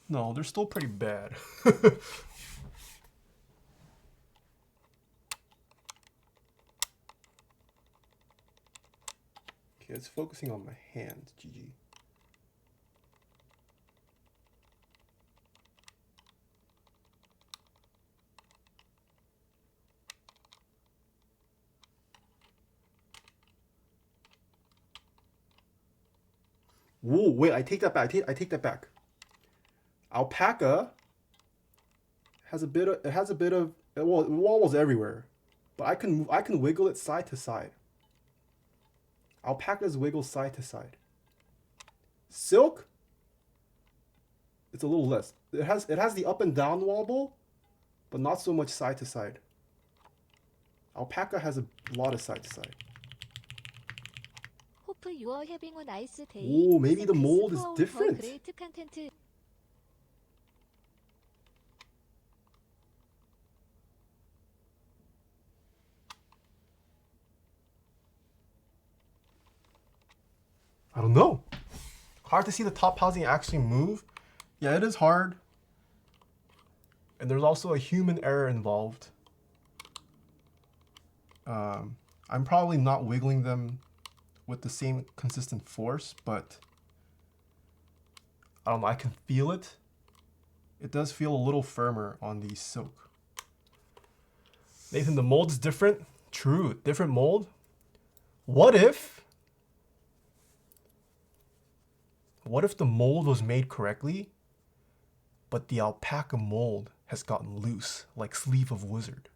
[SPEAKER 1] No, they're still pretty bad. Okay, it's focusing on my hands, GG. Whoa, wait, I take that back. I take that back. Alpaca has a bit of well, it wobbles everywhere. But I can wiggle it side to side. Alpacas wiggle side to side. Silk, it's a little less. It has the up and down wobble, but not so much side to side. Alpaca has a lot of side to side. Oh, maybe the mold is different. I don't know. Hard to see the top housing actually move. Yeah, it is hard. And there's also a human error involved. I'm probably not wiggling them with the same consistent force, but I don't know, I can feel it. It does feel a little firmer on the silk. Nathan, the mold is different. True, different mold. What if the mold was made correctly, but the alpaca mold has gotten loose, like Sleeve of Wizard?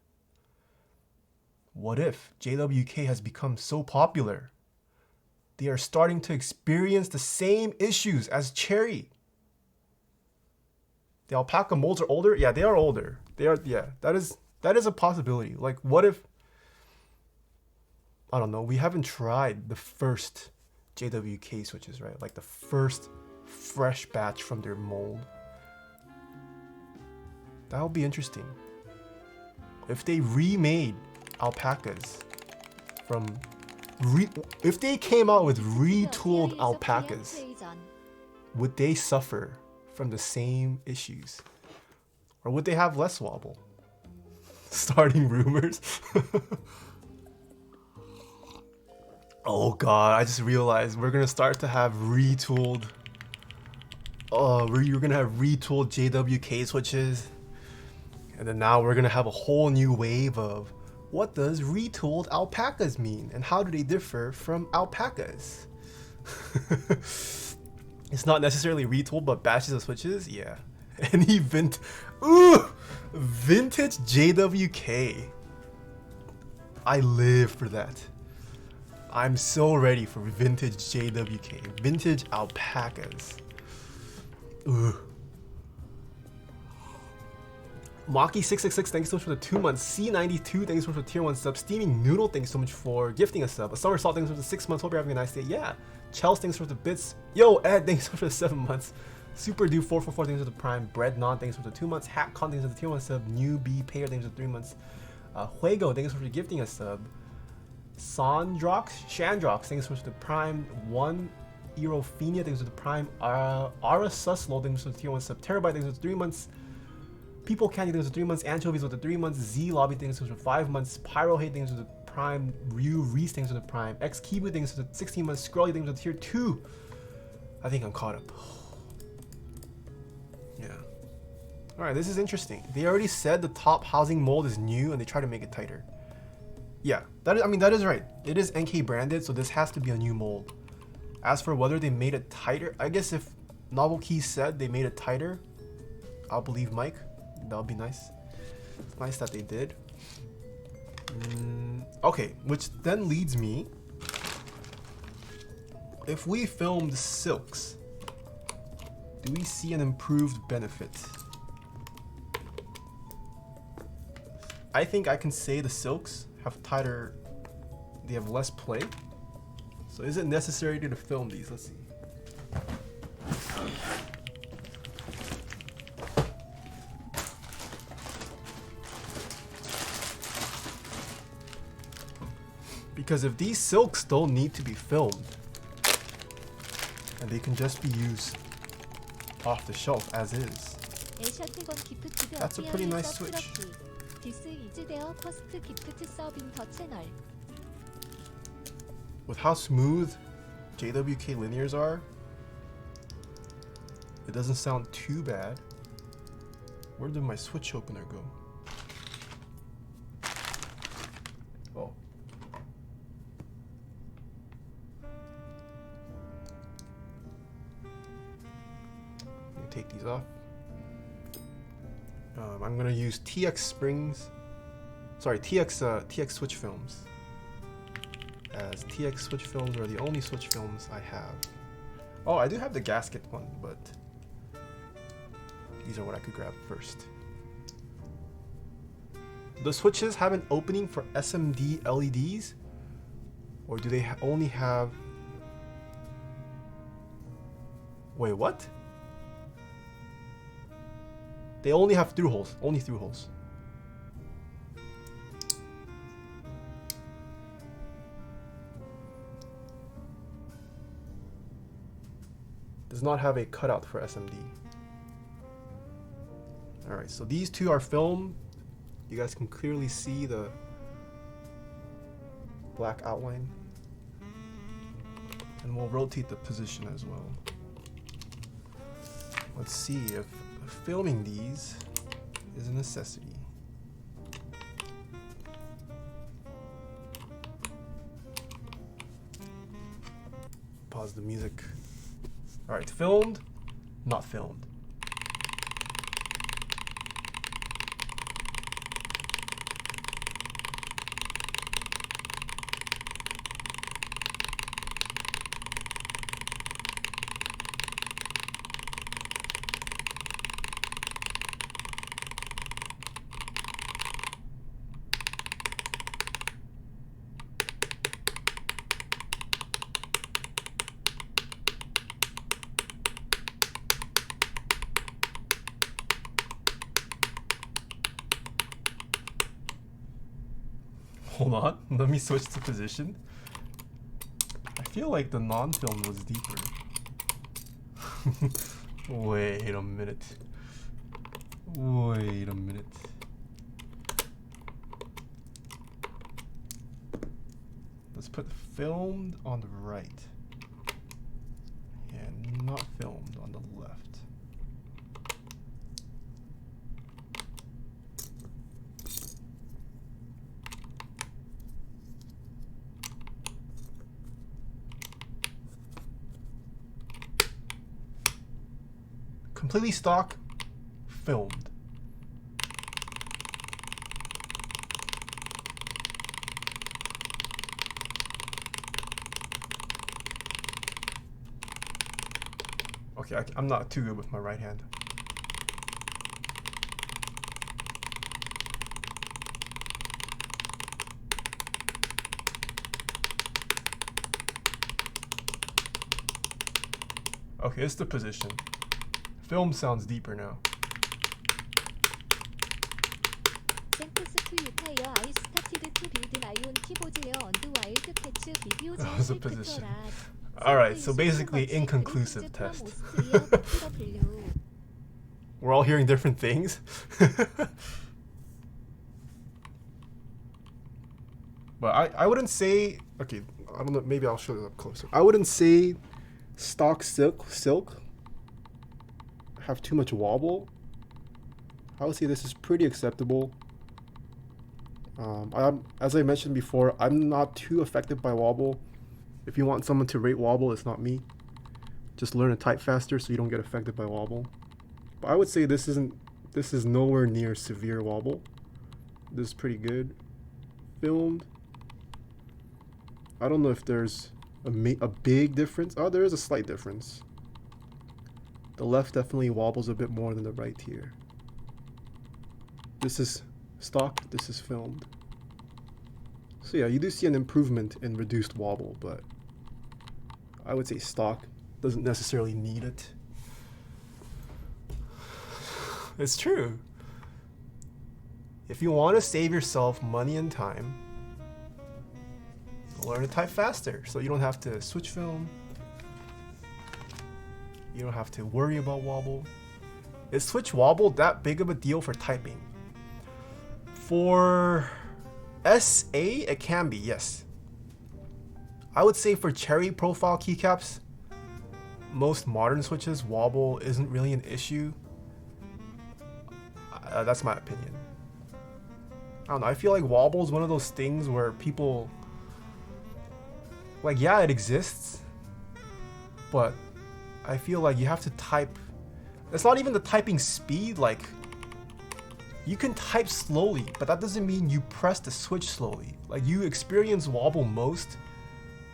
[SPEAKER 1] What if JWK has become so popular, they are starting to experience the same issues as Cherry? The alpaca molds are older? Yeah, they are older. They are, yeah, that is a possibility. Like, what if, I don't know, we haven't tried the first JWK switches, right? Like the first fresh batch from their mold. That would be interesting. If they remade alpacas from, if they came out with retooled alpacas, would they suffer from the same issues? Or would they have less wobble? Starting rumors. Oh god, I just realized we're gonna start to have retooled. We're gonna have retooled JWK switches. And then now we're gonna have a whole new wave of what does retooled alpacas mean? And how do they differ from alpacas? It's not necessarily retooled, but batches of switches, yeah. Any vintage JWK. I live for that. I'm so ready for vintage JWK, vintage alpacas. Ugh. Maki666, thanks so much for the 2 months. C92, thanks so much for the tier 1 sub. Steaming Noodle, thanks so much for gifting a sub. A Somersault, thanks so much for the 6 months. Hope you're having a nice day. Yeah. Chels, thanks so much for the bits. Yo, Ed, thanks so much for the 7 months. Super Dude 444, thanks for the prime. Bread Non, thanks for the 2 months. Hackcon, thanks for the tier 1 sub. Newbie Payer, thanks for the 3 months. Juego, thanks for gifting a sub. Shandrox, thanks for the Prime 1. Erophenia, thanks for the Prime. Arasuslo, thanks for the tier 1 sub. Terabyte, thanks for the 3 months. People Candy, thanks for 3 months. Anchovies with the 3 months. Z Lobby, thanks for 5 months. Pyro Hate, thanks for the Prime. Ryu Reese, thanks for the Prime. X Kibu, thanks for the 16 months. Scrolly, thanks for the tier 2. I think I'm caught up. Yeah. Alright, this is interesting. They already said the top housing mold is new and they try to make it tighter. Yeah, that is right. It is NK branded, so this has to be a new mold. As for whether they made it tighter, I guess if NovelKeys said they made it tighter, I'll believe Mike. That would be nice. It's nice that they did. Okay, which then leads me, if we filmed silks, do we see an improved benefit? I think I can say the silks have tighter, they have less play. So is it necessary to film these? Let's see. Because if these silks don't need to be filmed, and they can just be used off the shelf as is, that's a pretty nice switch. With how smooth JWK linears are, it doesn't sound too bad. Where did my switch opener go? Oh. Let me take these off. I'm gonna use TX springs. Sorry, TX switch films. As TX switch films are the only switch films I have. Oh, I do have the gasket one, but these are what I could grab first. The switches have an opening for SMD LEDs, or do they only have... Wait, what? They only have through holes, only through holes. Does not have a cutout for SMD. Alright, so these two are filmed. You guys can clearly see the black outline. And we'll rotate the position as well. Let's see if filming these is a necessity. Pause the music. Alright, filmed, not filmed. Hold on, let me switch to position. I feel like the non-film was deeper. Wait a minute. Wait a minute. Let's put filmed on the right and not filmed on the left. Completely stock, filmed. Okay, I'm not too good with my right hand. Okay, it's the position. Film sounds deeper now.
[SPEAKER 2] to you Taeha. I started to build my own keyboard here on the wildcats videos.
[SPEAKER 1] That was a position. Alright, so basically inconclusive test. We're all hearing different things. But I wouldn't say, okay, I don't know, maybe I'll show it up closer. I wouldn't say stock silk have too much wobble. I would say this is pretty acceptable. As I mentioned before, I'm not too affected by wobble. If you want someone to rate wobble, it's not me. Just learn to type faster so you don't get affected by wobble. But I would say this is nowhere near severe wobble. This is pretty good. Filmed. I don't know if there's a big difference. Oh, there is a slight difference. The left definitely wobbles a bit more than the right here. This is stock, this is filmed. So yeah, you do see an improvement in reduced wobble, but I would say stock doesn't necessarily need it. It's true. If you want to save yourself money and time, learn to type faster so you don't have to switch film. You don't have to worry about wobble. Is switch wobble that big of a deal for typing? For SA, it can be, yes. I would say for cherry profile keycaps, most modern switches, wobble isn't really an issue. That's my opinion. I don't know, I feel like wobble is one of those things where people, like, yeah, it exists, but I feel like you have to type. It's not even the typing speed, like, you can type slowly, but that doesn't mean you press the switch slowly. Like, you experience wobble most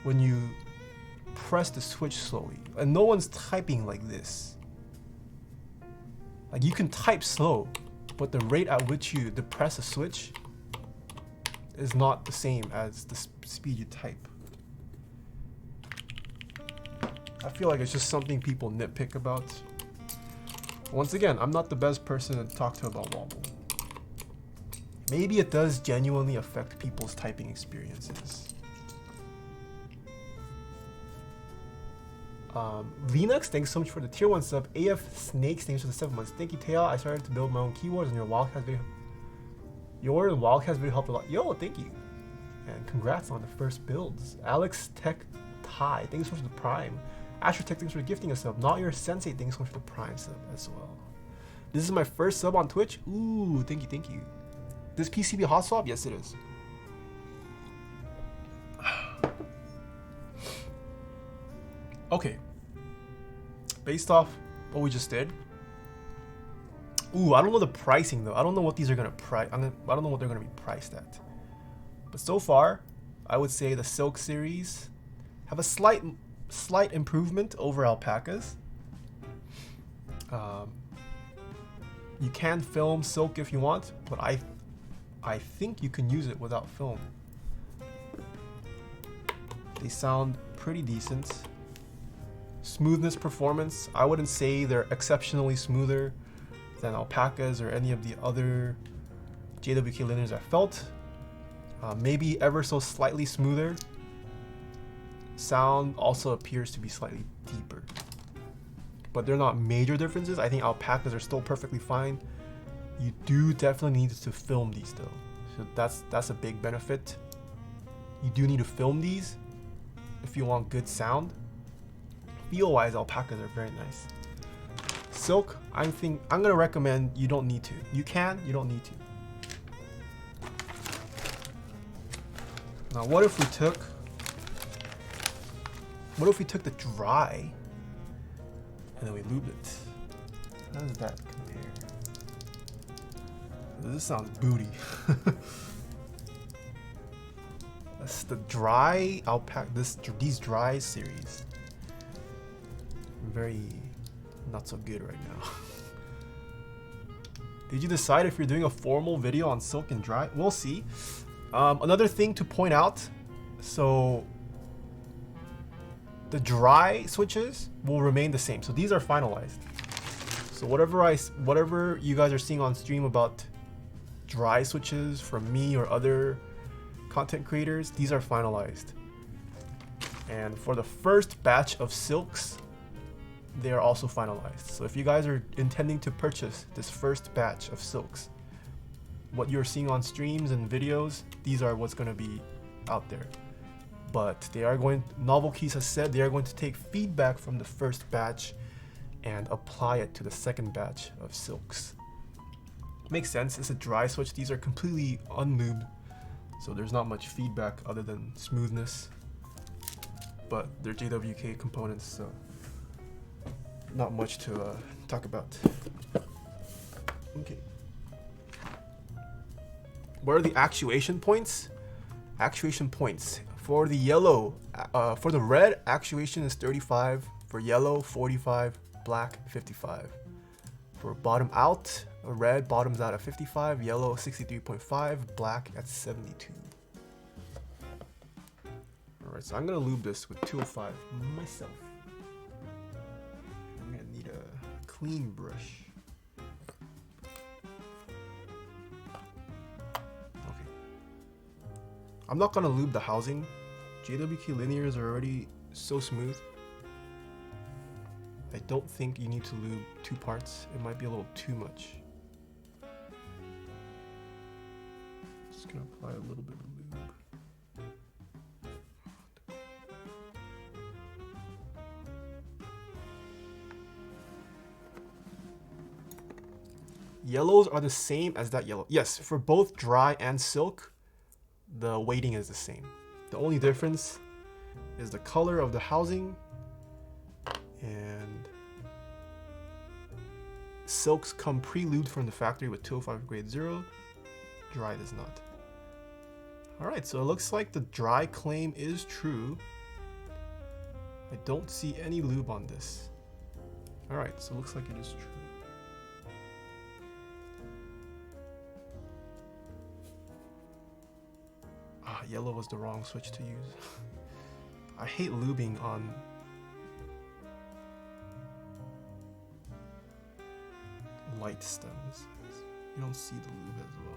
[SPEAKER 1] when you press the switch slowly. And no one's typing like this. Like, you can type slow, but the rate at which you depress a switch is not the same as the speed you type. I feel like it's just something people nitpick about. Once again, I'm not the best person to talk to about wobble. Maybe it does genuinely affect people's typing experiences. Linux, thanks so much for the tier 1 sub. AF Snakes, thanks for the 7 months. Thank you, Taeha. I started to build my own keywords and your Wildcats video. Your Wildcats video helped a lot. Yo, thank you. And congrats on the first builds. Alex Tech Thai, thanks so much for the Prime. Astro Tech, thanks for gifting a sub. Not Your Sensei, thanks so much for the Prime sub as well. This is my first sub on Twitch. Ooh, thank you, thank you. This PCB hot swap? Yes, it is. Okay. Based off what we just did. Ooh, I don't know the pricing though. I don't know what these are gonna price. I don't know what they're gonna be priced at. But so far, I would say the Silk series have a slight improvement over Alpacas. You can film Silk if you want, but I think you can use it without film. They sound pretty decent. Smoothness, performance, I wouldn't say they're exceptionally smoother than Alpacas or any of the other JWK linears I felt. Maybe ever so slightly smoother. Sound also appears to be slightly deeper. But they're not major differences. I think Alpacas are still perfectly fine. You do definitely need to film these though. So that's a big benefit. You do need to film these if you want good sound. Feel-wise, Alpacas are very nice. Silk, I'm gonna recommend you don't need to. You can, you don't need to. Now what if we took the dry and then we lubed it? How does that compare? This sounds booty. That's the dry Alpaca, these dry series. Very not so good right now. Did you decide if you're doing a formal video on Silk and dry? We'll see. Another thing to point out, so the dry switches will remain the same. So these are finalized. So whatever you guys are seeing on stream about dry switches from me or other content creators, these are finalized. And for the first batch of silks, they are also finalized. So if you guys are intending to purchase this first batch of silks, what you're seeing on streams and videos, these are what's going to be out there. But they are going, NovelKeys has said they are going to take feedback from the first batch and apply it to the second batch of silks. Makes sense, it's a dry switch, these are completely unlubed, so there's not much feedback other than smoothness. But they're JWK components, so not much to talk about. Okay. What are the actuation points? Actuation points. For the yellow, for the red, actuation is 35. For yellow, 45. Black, 55. For bottom out, red bottoms out at 55. Yellow, 63.5. Black at 72. Alright, so I'm gonna lube this with 205 myself. I'm gonna need a clean brush. Okay. I'm not gonna lube the housing. JWK linears are already so smooth. I don't think you need to lube 2 parts. It might be a little too much. Just gonna apply a little bit of lube. Yellows are the same as that yellow. Yes, for both dry and silk, the weighting is the same. The only difference is the color of the housing, and silks come pre-lubed from the factory with 205 grade 0. Dry does not. Alright, so it looks like the dry claim is true. I don't see any lube on this. Alright, so it looks like it is true. Yellow was the wrong switch to use. I hate lubing on light stems. You don't see the lube as well.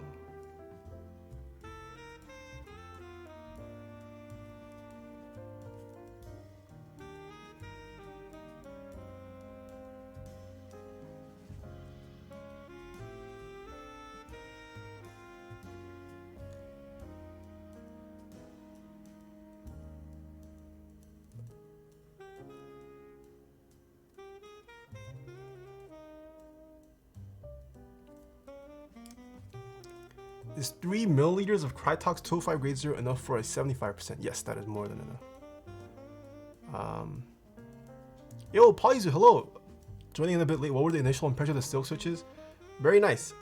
[SPEAKER 1] Is 3 milliliters of Crytox 205 grade 0 enough for a 75%? Yes, that is more than enough. Yo, Polyzu, hello! Joining in a bit late, what were the initial impressions of the silk switches? Very nice.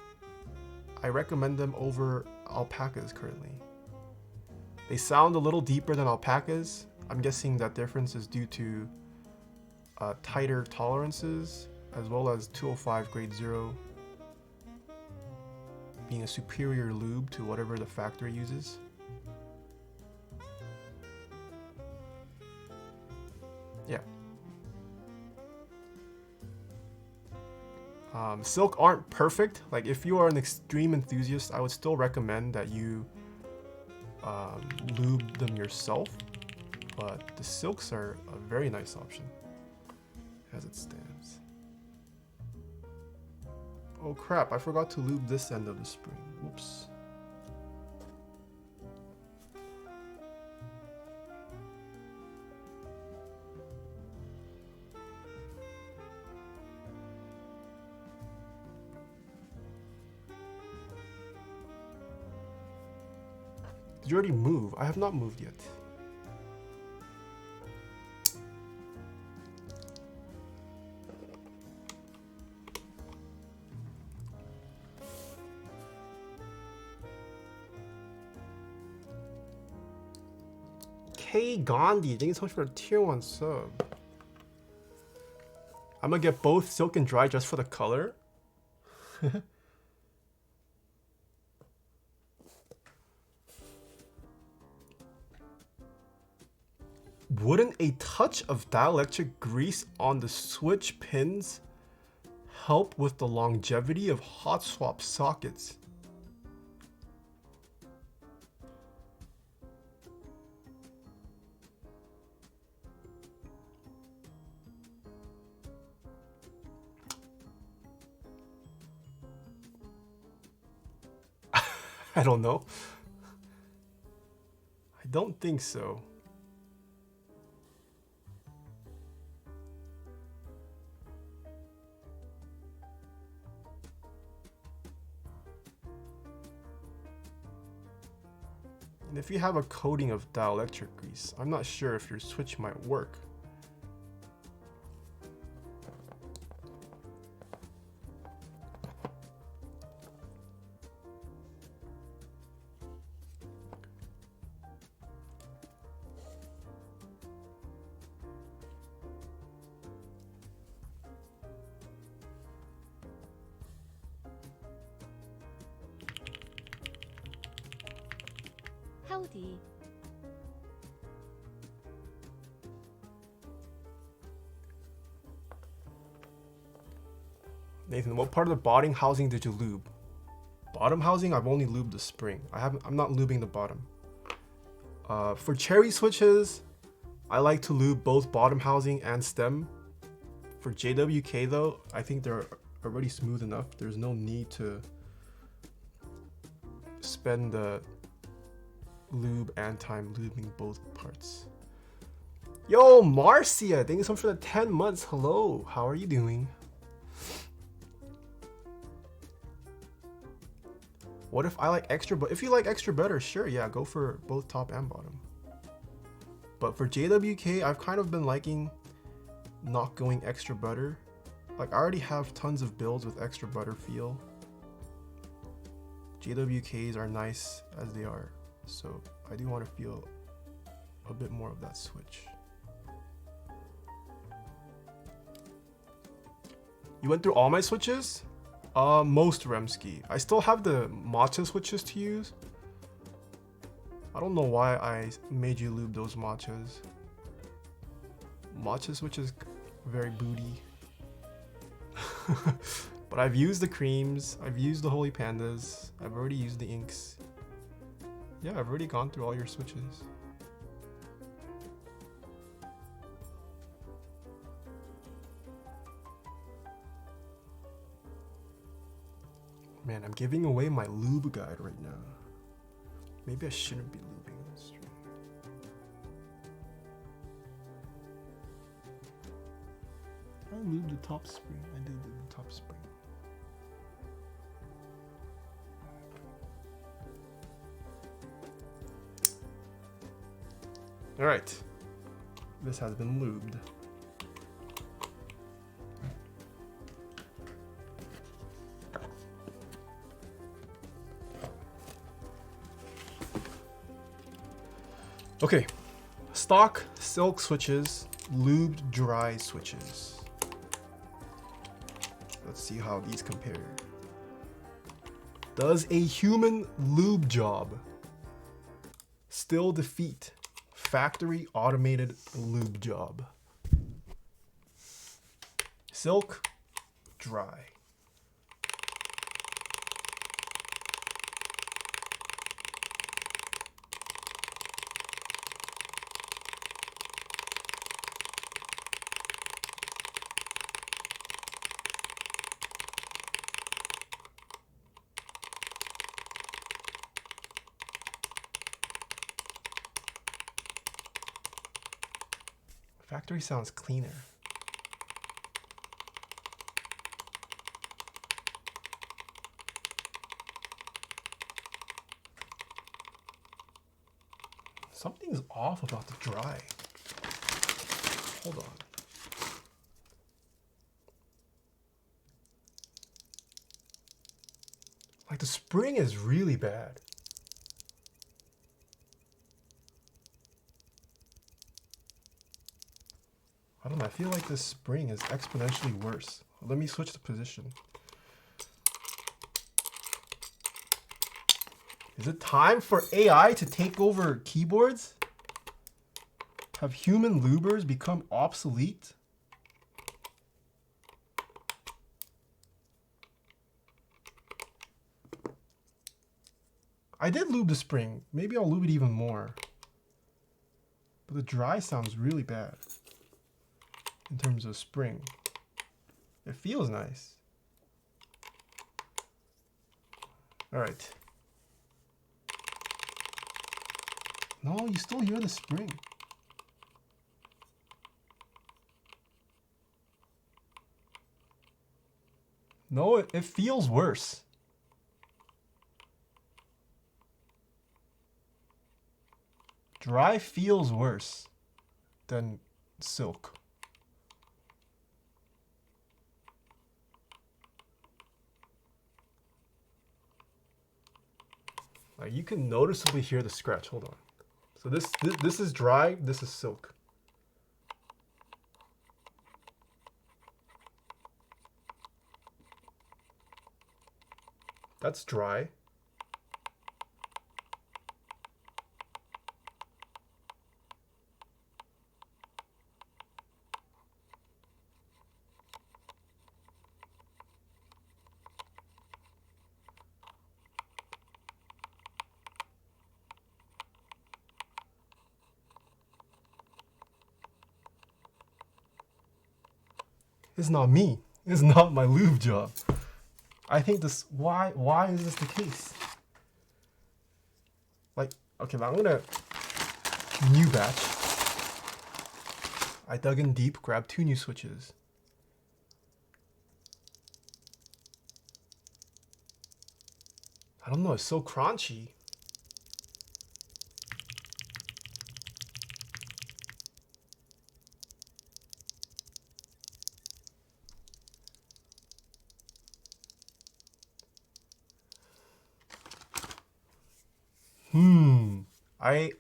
[SPEAKER 1] I recommend them over Alpacas currently. They sound a little deeper than Alpacas. I'm guessing that difference is due to tighter tolerances, as well as 205 grade 0 being a superior lube to whatever the factory uses. Yeah. Silk aren't perfect. Like, if you are an extreme enthusiast, I would still recommend that you lube them yourself. But the silks are a very nice option as it stands. Oh crap, I forgot to lube this end of the spring. Whoops. Did you already move? I have not moved yet. K Gandhi, thank you so much for the tier 1 sub. I'm gonna get both silk and dry just for the color. Wouldn't a touch of dielectric grease on the switch pins help with the longevity of hot swap sockets? I don't know. I don't think so. And if you have a coating of dielectric grease, I'm not sure if your switch might work.
[SPEAKER 2] Howdy.
[SPEAKER 1] Nathan, what part of the bottom housing did you lube? Bottom housing, I've only lubed the spring. I'm not lubing the bottom. For cherry switches, I like to lube both bottom housing and stem. For JWK though, I think they're already smooth enough. There's no need to spend the lube and time lubing both parts. Yo, Marcia, thank you so much for the 10 months. Hello, how are you doing? What if I like extra, but if you like extra better, sure, yeah, go for both top and bottom. But for JWK, I've kind of been liking not going extra butter. Like I already have tons of builds with extra butter feel. JWKs are nice as they are, so I do want to feel a bit more of that switch. You went through all my switches? Most Remsky. I still have the matcha switches to use. I don't know why I made you lube those matchas. Matcha switches, very booty. But I've used the creams, I've used the Holy Pandas, I've already used the inks. Yeah, I've already gone through all your switches. Man, I'm giving away my lube guide right now. Maybe I shouldn't be lubing this stream. I lubed the top spring. I did the top spring. All right, this has been lubed. Okay, stock silk switches, lubed dry switches. Let's see how these compare. Does a human lube job still defeat factory automated lube job? Silk, dry. Factory sounds cleaner. Something's off about the dry. Hold on. Like the spring is really bad. I don't know, I feel like this spring is exponentially worse. Let me switch the position. Is it time for AI to take over keyboards? Have human lubers become obsolete? I did lube the spring. Maybe I'll lube it even more. But the dry sounds really bad. In terms of spring. It feels nice. All right. No, you still hear the spring. No, it feels worse. Dry feels worse than silk. Like you can noticeably hear the scratch. Hold on. So this is dry, this is silk. That's dry. It's not me. It's not my lube job. I think this, why is this the case? Like, okay, I'm gonna, new batch. I dug in deep, grabbed 2 new switches. I don't know, it's so crunchy.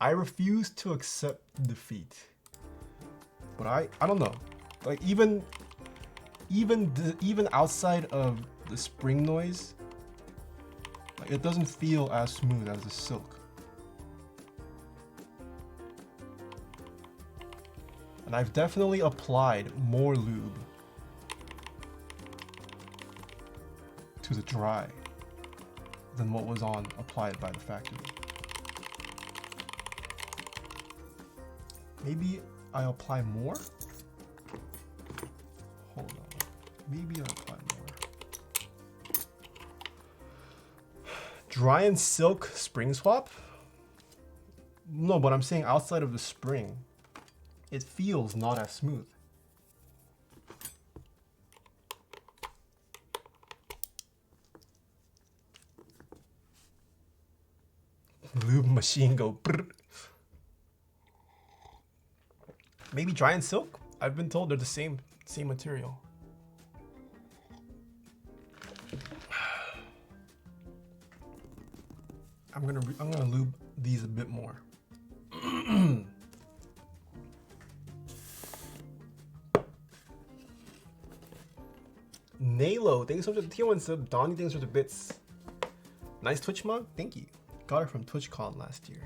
[SPEAKER 1] I refuse to accept defeat. But I don't know. Like even outside of the spring noise, like it doesn't feel as smooth as the silk. And I've definitely applied more lube to the dry than what was applied by the factory. Maybe I apply more? Hold on. Maybe I apply more. Dry and silk spring swap? No, but I'm saying outside of the spring, it feels not as smooth. Lube machine go brrr. Maybe dry and silk? I've been told they're the same material. I'm gonna lube these a bit more. Nalo, thanks so much for the tier 1 sub. Donnie, thanks for the bits. Nice Twitch mug, thank you. Got it from TwitchCon last year.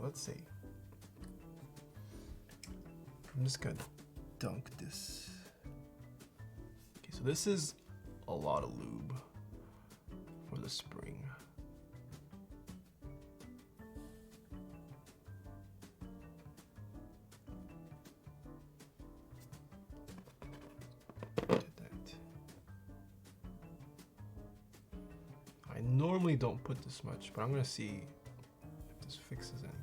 [SPEAKER 1] Let's see. I'm just gonna dunk this. Okay, so this is a lot of lube for the spring. Did that. I normally don't put this much, but I'm gonna see if this fixes anything.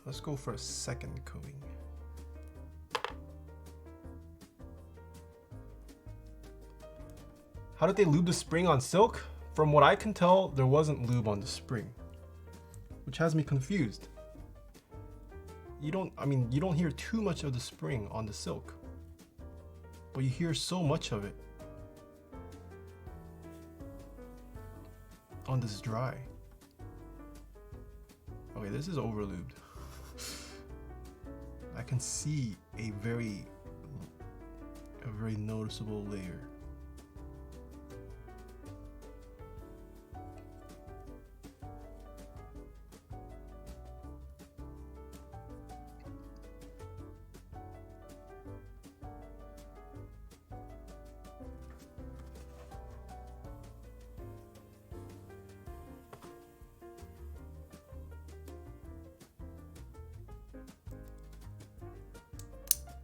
[SPEAKER 1] Let's go for a second coating. How did they lube the spring on silk? From what I can tell, there wasn't lube on the spring, which has me confused. You don't hear too much of the spring on the silk, but you hear so much of it on this dry. Okay, this is over lubed. I can see a very noticeable layer.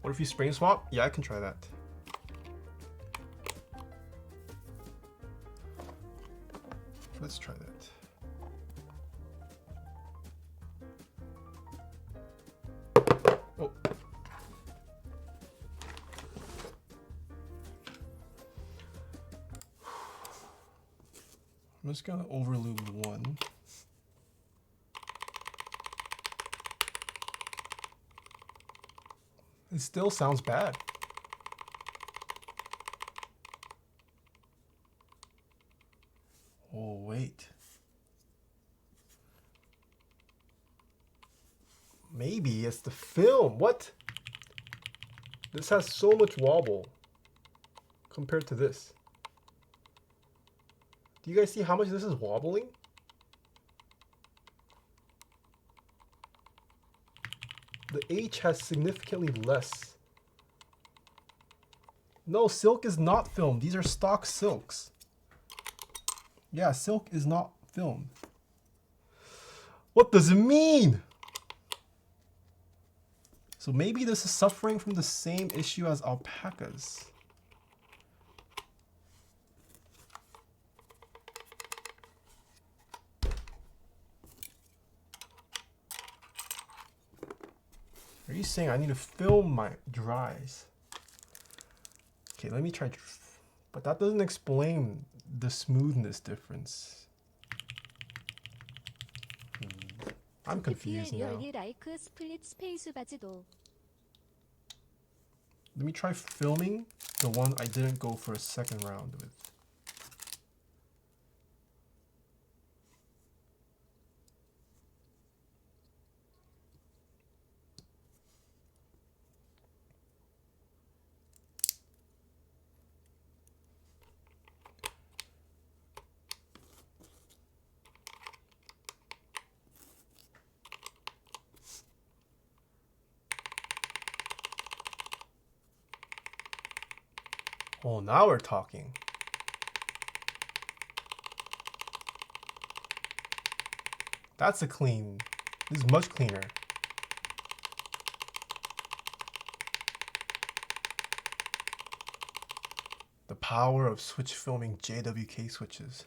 [SPEAKER 1] What if you spring swap? Yeah, I can try that. Let's try that. Oh. I'm just gonna overlube one. It still sounds bad. Oh, wait. Maybe it's the film. What? This has so much wobble compared to this. Do you guys see how much this is wobbling? The H has significantly less. No, silk is not filmed. These are stock silks. Yeah, silk is not filmed. What does it mean? So maybe this is suffering from the same issue as alpacas. Are you saying I need to film my dries? Okay, let me try. But that doesn't explain the smoothness difference. I'm confused now. Let me try filming the one I didn't go for a second round with. Oh, now we're talking. That's a clean. This is much cleaner. The power of switch filming JWK switches.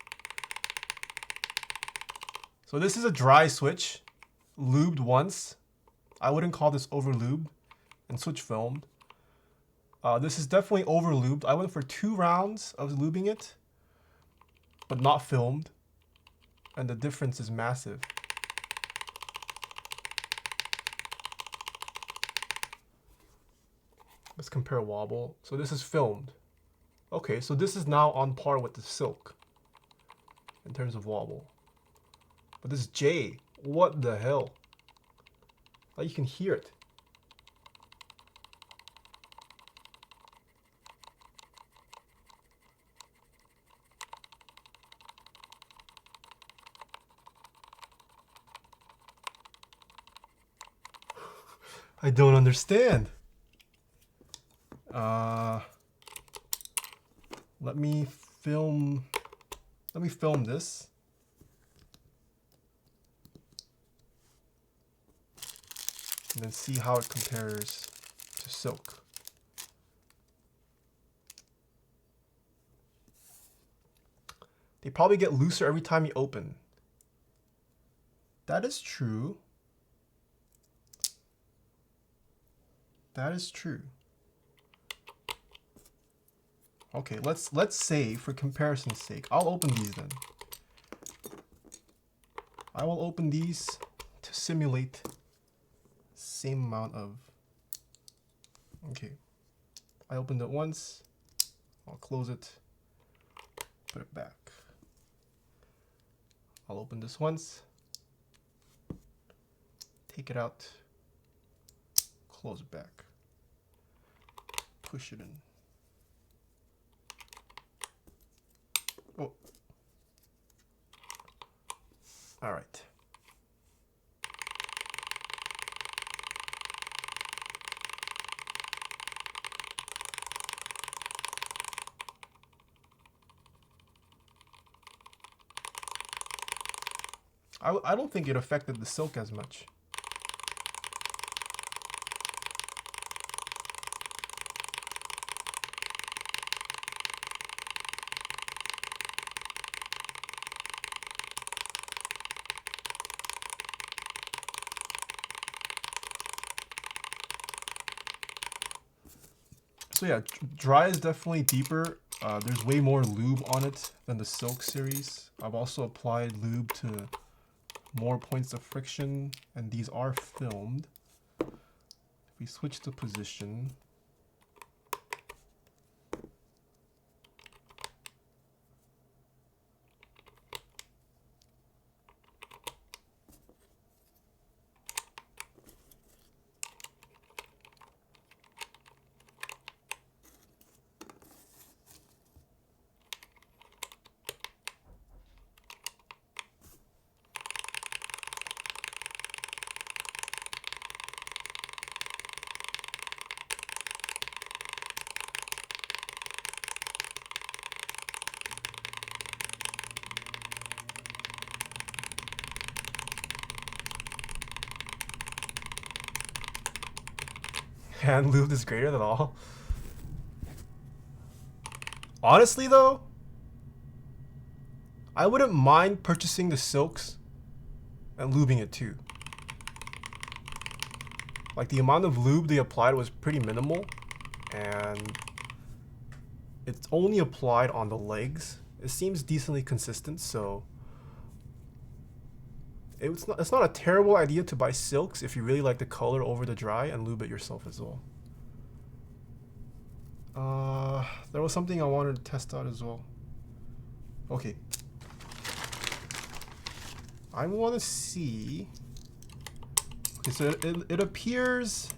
[SPEAKER 1] So this is a dry switch, lubed once. I wouldn't call this over lubed and switch filmed. This is definitely over lubed. I went for 2 rounds of lubing it, but not filmed. And the difference is massive. Let's compare wobble. So this is filmed. Okay, so this is now on par with the silk in terms of wobble. But this J, what the hell? Like you can hear it. I don't understand. Let me film this. And then see how it compares to silk. They probably get looser every time you open. That is true. That is true. Okay, let's say for comparison's sake, I'll open these then. I will open these to simulate same amount of. Okay, I opened it once. I'll close it, put it back. I'll open this once, take it out, close it back, push it in. Oh. All right. I don't think it affected the silk as much. So yeah, dry is definitely deeper. There's way more lube on it than the silk series. I've also applied lube to more points of friction, and these are filmed. If we switch the position, hand lube is greater than all. Honestly though, I wouldn't mind purchasing the silks and lubing it too. Like the amount of lube they applied was pretty minimal, and it's only applied on the legs. It seems decently consistent, so it's not a terrible idea to buy silks if you really like the color over the dry and lube it yourself as well. There was something I wanted to test out as well. Okay. I want to see. Okay, so it appears.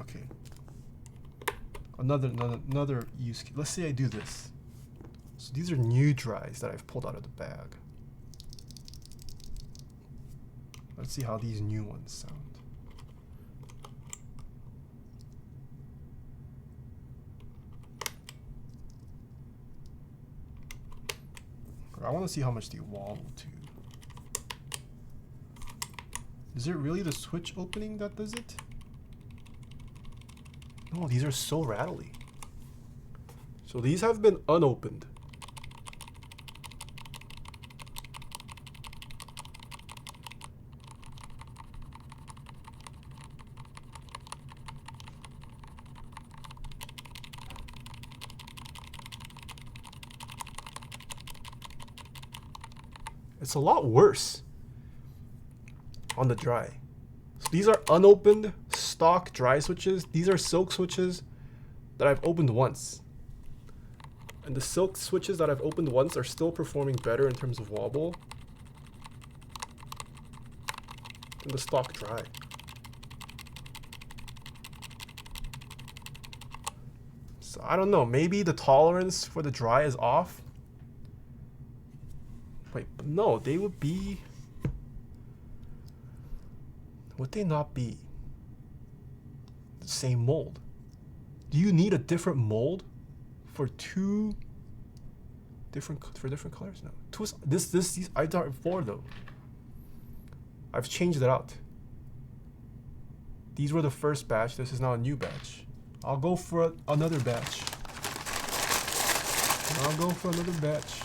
[SPEAKER 1] Okay. Another use case. Let's say I do this. So these are new dries that I've pulled out of the bag. Let's see how these new ones sound. I want to see how much they wobble too. Is it really the switch opening that does it? No, these are so rattly. So these have been unopened. It's a lot worse on the dry. So these are unopened stock dry switches. These are silk switches that I've opened once. And the silk switches that I've opened once are still performing better in terms of wobble than the stock dry. So I don't know, maybe the tolerance for the dry is off. Wait, but no, they would be... Would they not be the same mold? Do you need a different mold for different colors now? These I thought before though. I've changed it out. These were the first batch. This is now a new batch. I'll go for another batch. I'll go for another batch.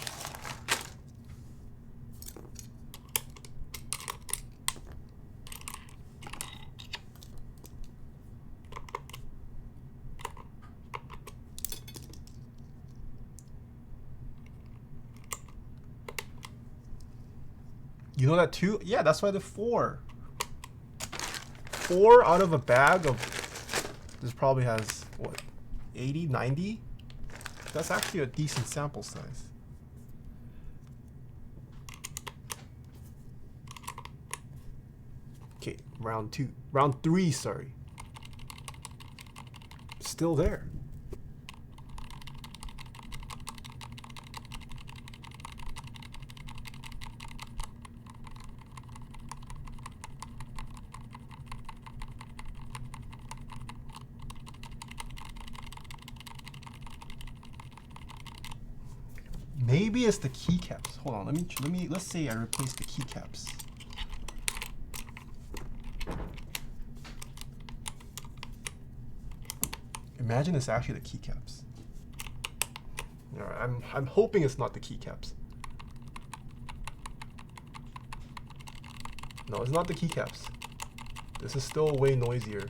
[SPEAKER 1] You know that too? Yeah, that's why the 4 out of a bag of this probably has what, 80, 90? That's actually a decent sample size. Okay, round 3, sorry. Still there. Maybe it's the keycaps. Hold on, let's say I replace the keycaps. Imagine it's actually the keycaps. Alright, I'm hoping it's not the keycaps. No, it's not the keycaps. This is still way noisier.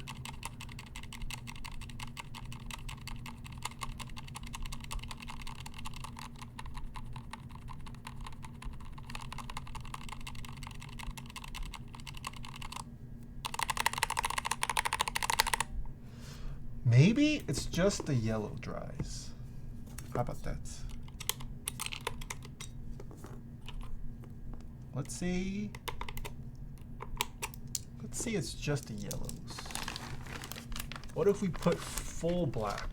[SPEAKER 1] Maybe it's just the yellow dries. How about that? Let's see it's just the yellows. What if we put full black?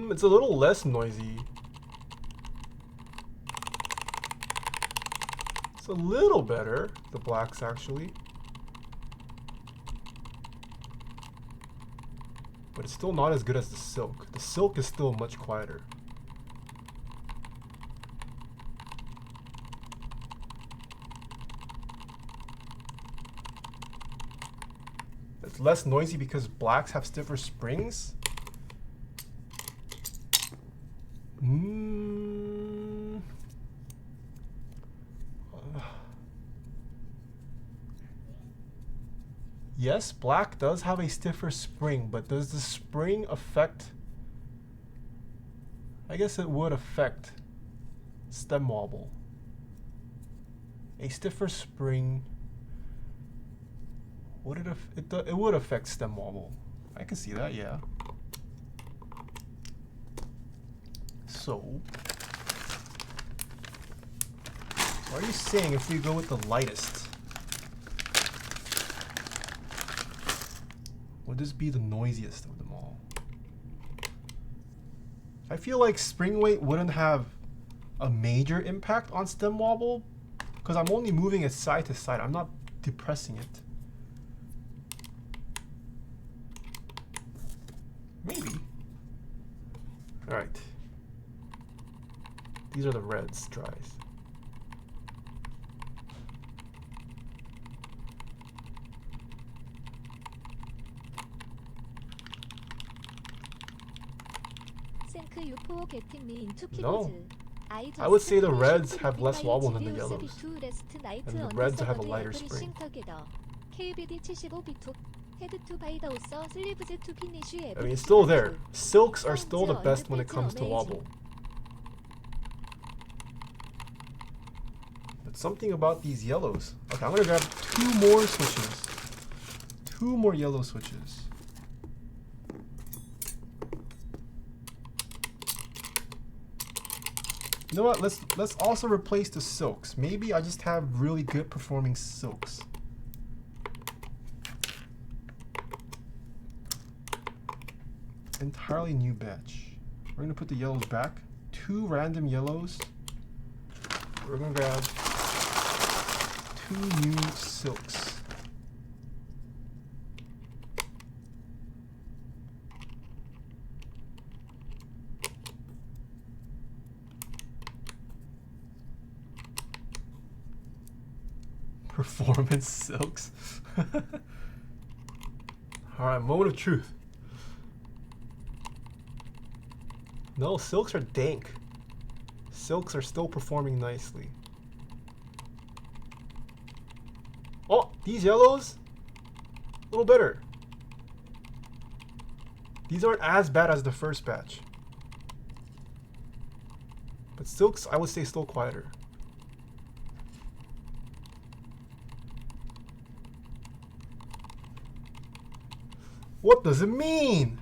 [SPEAKER 1] It's a little less noisy. It's a little better, the blacks actually. But it's still not as good as the silk. The silk is still much quieter. It's less noisy because blacks have stiffer springs. Yes, black does have a stiffer spring, but does the spring affect? I guess it would affect stem wobble. A stiffer spring. Would it would affect stem wobble. I can see that, yeah. So, what are you saying if we go with the lightest? Would this be the noisiest of them all? I feel like spring weight wouldn't have a major impact on stem wobble because I'm only moving it side to side. I'm not depressing it. Maybe. All right. These are the reds dries. No. I would say the reds have less wobble than the yellows. And the reds have a lighter spring. I mean, it's still there. Silks are still the best when it comes to wobble. But something about these yellows. Okay, I'm gonna grab 2 more switches. 2 more yellow switches. You know what? Let's also replace the silks. Maybe I just have really good performing silks. Entirely new batch. We're gonna put the yellows back. 2 random yellows. We're gonna grab 2 new silks. Performance silks. Alright, moment of truth. No, silks are dank. Silks are still performing nicely. Oh, these yellows? A little better. These aren't as bad as the first batch. But silks, I would say, still quieter. What does it mean?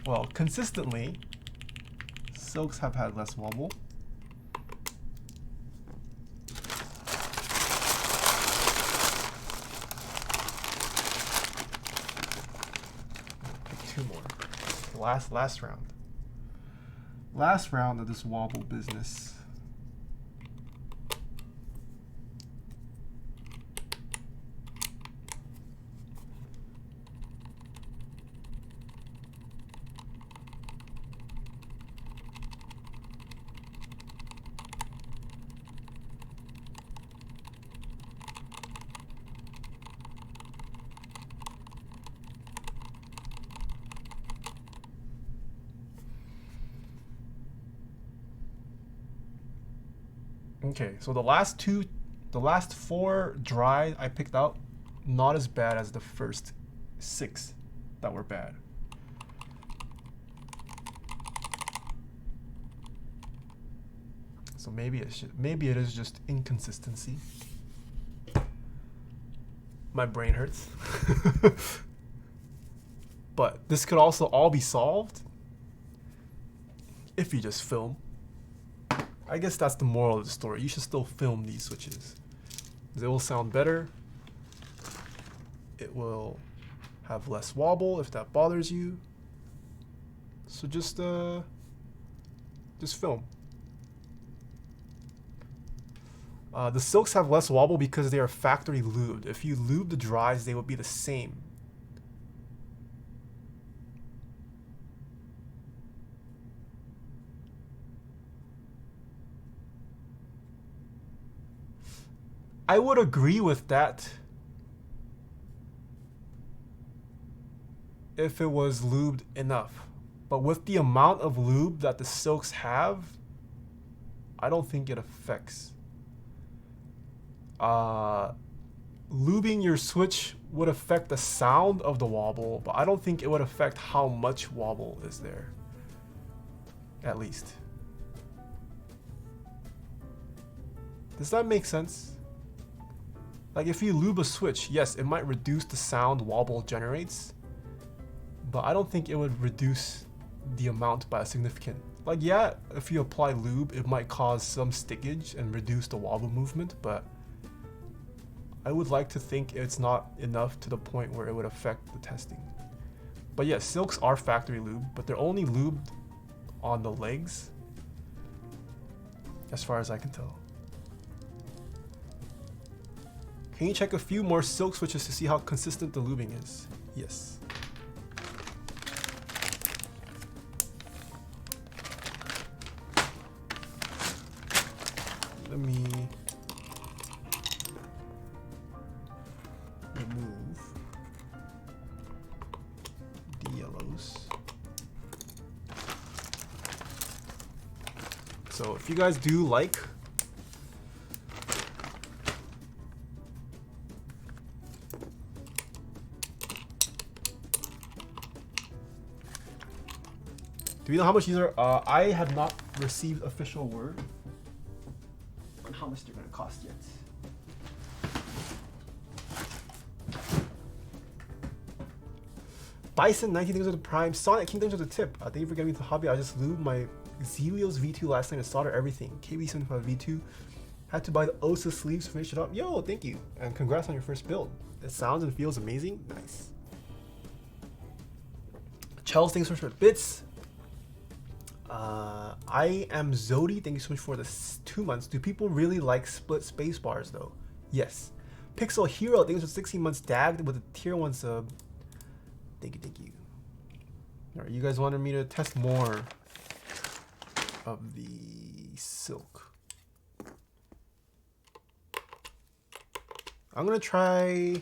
[SPEAKER 1] Well, consistently, silks have had less wobble. Pick 2 more. Last round. Last round of this wobble business. Okay, so the last 4 dry I picked out, not as bad as the first 6 that were bad. So maybe it is just inconsistency. My brain hurts. But this could also all be solved if you just film. I guess that's the moral of the story. You should still film these switches. It will sound better. It will have less wobble if that bothers you. So just film. The silks have less wobble because they are factory lubed. If you lube the dries, they would be the same. I would agree with that if it was lubed enough. But with the amount of lube that the silks have, I don't think it affects. Lubing your switch would affect the sound of the wobble, but I don't think it would affect how much wobble is there. At least. Does that make sense? Like if you lube a switch, yes, it might reduce the sound wobble generates, but I don't think it would reduce the amount by a significant. Like yeah, if you apply lube, it might cause some stickage and reduce the wobble movement, but I would like to think it's not enough to the point where it would affect the testing. But yes, silks are factory lube, but they're only lubed on the legs, as far as I can tell. Can you check a few more silk switches to see how consistent the lubing is? Yes. Let me remove the yellows. So if you guys do like do we know how much these are? I have not received official word on how much they're going to cost yet. Bison, 19 things with the prime. Sonic, Kingdoms with the tip. Thank you for getting me to the hobby. I just lubed my Zelios V2 last night and soldered everything. KB75 V2. Had to buy the OSA sleeves to finish it up. Yo, thank you. And congrats on your first build. It sounds and feels amazing. Nice. Chels, thanks so much for the bits. I am Zodi. Thank you so much for the 2 months. Do people really like split space bars though? Yes. Pixel Hero, thanks for 16 months. Dagged with a tier 1 sub. Thank you, thank you. Alright, you guys wanted me to test more of the silk. I'm gonna try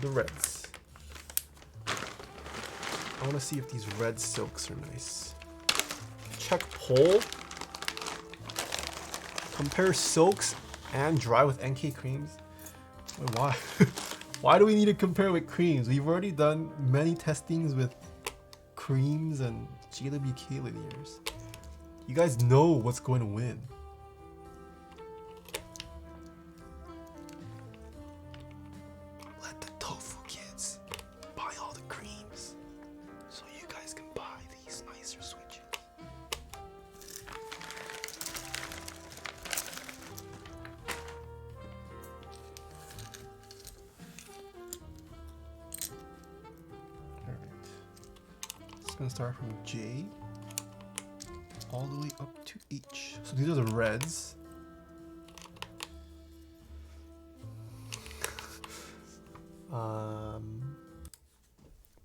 [SPEAKER 1] the reds. I want to see if these red silks are nice. Check poll. Compare silks and dry with NK creams. Wait, why? Why do we need to compare with creams? We've already done many testings with creams and GWK linears. You guys know what's going to win. Let the tofu kids buy all the creams so you guys can buy these nicer switches. It's gonna start from J all the way up to H. So these are the reds.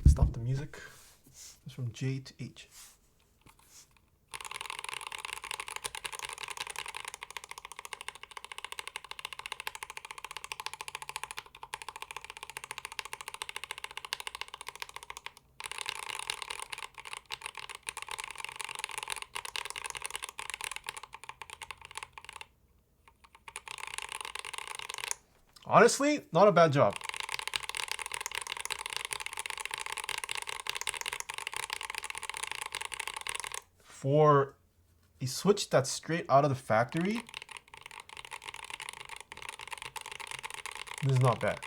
[SPEAKER 1] Stop the music. It's from J to H. Honestly, not a bad job. For a switch that's straight out of the factory, this is not bad.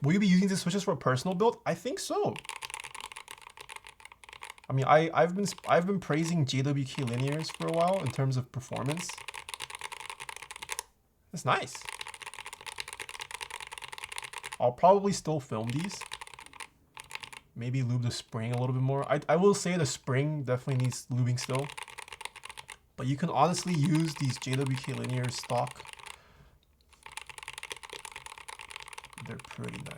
[SPEAKER 1] Will you be using these switches for a personal build? I think so. I mean, I've been praising JWK linears for a while in terms of performance. It's nice. I'll probably still film these. Maybe lube the spring a little bit more. I will say the spring definitely needs lubing still. But you can honestly use these JWK linear stock. They're pretty nice.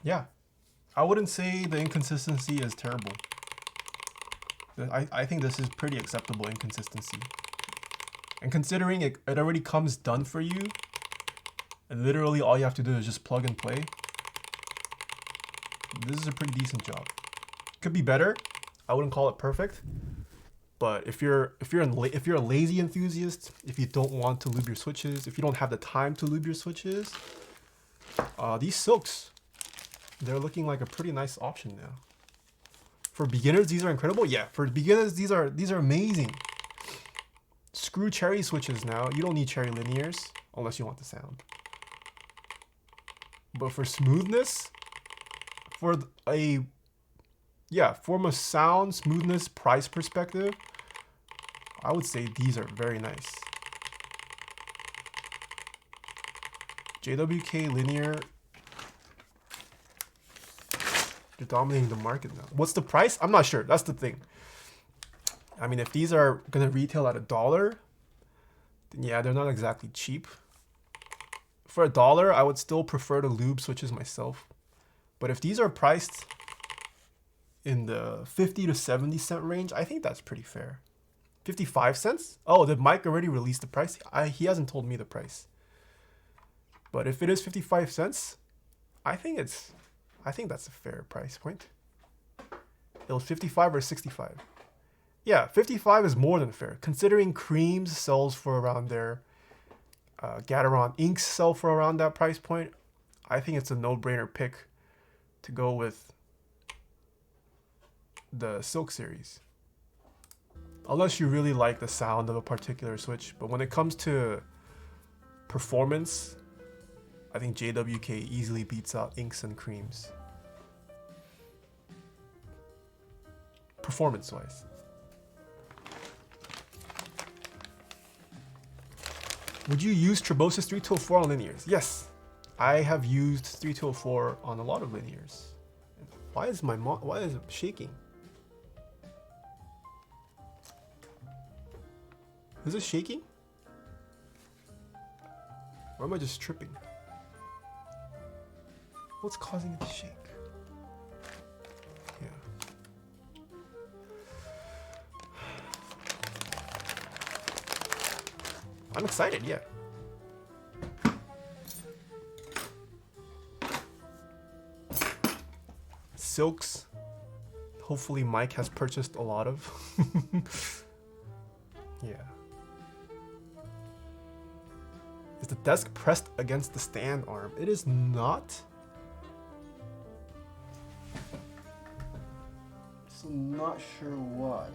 [SPEAKER 1] Yeah, I wouldn't say the inconsistency is terrible. I think this is pretty acceptable inconsistency. And considering it already comes done for you, and literally all you have to do is just plug and play, this is a pretty decent job. Could be better. I wouldn't call it perfect. But if you're a lazy enthusiast, if you don't want to lube your switches, if you don't have the time to lube your switches, these silks, they're looking like a pretty nice option now. For beginners, these are incredible. Yeah, for beginners, these are amazing. Screw cherry switches now. You don't need cherry linears unless you want the sound. But for smoothness, from a sound smoothness price perspective, I would say these are very nice. JWK linear, they're dominating the market now. What's the price? I'm not sure. That's the thing. I mean, if these are gonna retail at $1, then yeah, they're not exactly cheap. For $1, I would still prefer to lube switches myself. But if these are priced in the 50 to 70 cent range, I think that's pretty fair. 55 cents? Oh, did Mike already release the price? He hasn't told me the price. But if it is 55 cents, I think that's a fair price point. It was 55 or 65. Yeah, 55 is more than fair. Considering Creams sells for around there, Gateron Inks sell for around that price point, I think it's a no-brainer pick to go with the Silk series. Unless you really like the sound of a particular switch. But when it comes to performance, I think JWK easily beats out Inks and Creams. Performance-wise. Would you use Troubleshooting 3204 on linears? Yes, I have used 3204 on a lot of linears. Why is it shaking? Is it shaking? Or am I just tripping? What's causing it to shake? Yeah. I'm excited, yeah. Silks. Hopefully Mike has purchased a lot of. Yeah. Is the desk pressed against the stand arm? It is not. So not sure why.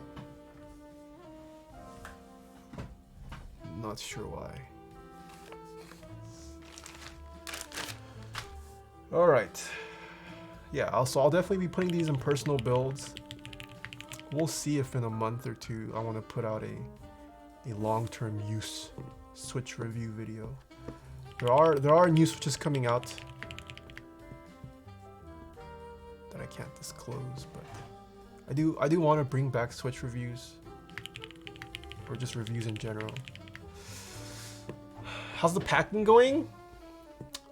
[SPEAKER 1] Not sure why. All right. Yeah, I'll definitely be putting these in personal builds. We'll see if in a month or two I want to put out a long-term use switch review video. There are new switches coming out that I can't disclose, but I do want to bring back switch reviews or just reviews in general. How's the packing going?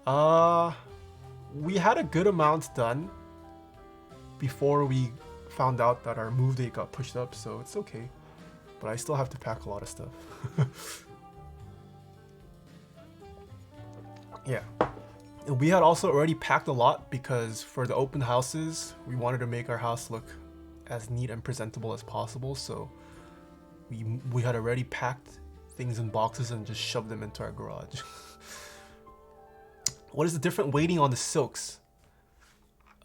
[SPEAKER 1] We had a good amount done before we found out that our move date got pushed up, so it's okay. But I still have to pack a lot of stuff. Yeah. And we had also already packed a lot because for the open houses, we wanted to make our house look as neat and presentable as possible, so we had already packed things in boxes and just shoved them into our garage. What is the different weighting on the silks?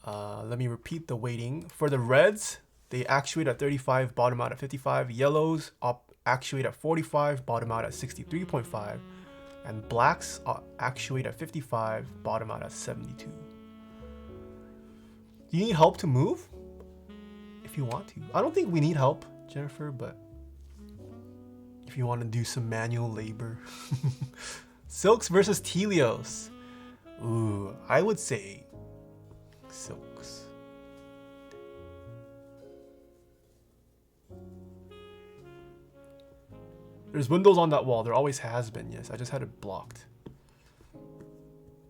[SPEAKER 1] Let me repeat the weighting. For the reds, they actuate at 35, bottom out at 55. Yellows actuate at 45, bottom out at 63.5. And blacks actuate at 55, bottom out at 72. Do you need help to move? If you want to. I don't think we need help, Jennifer, but if you want to do some manual labor. Silks versus Telios. Ooh, I would say silks. There's windows on that wall. There always has been, yes. I just had it blocked.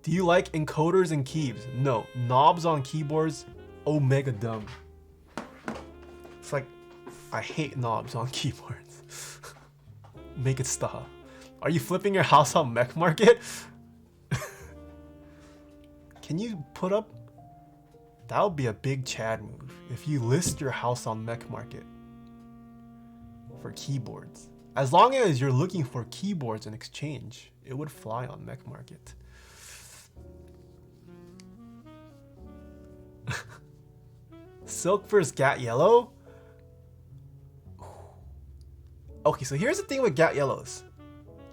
[SPEAKER 1] Do you like encoders and keys? No. Knobs on keyboards, omega dumb. It's like, I hate knobs on keyboards. Make it stop. Are you flipping your house on Mech Market? Can you put up? That would be a big Chad move. If you list your house on Mech Market for keyboards. As long as you're looking for keyboards in exchange, it would fly on Mech Market. Silk versus Gat Yellow? Okay, so here's the thing with Gat Yellows.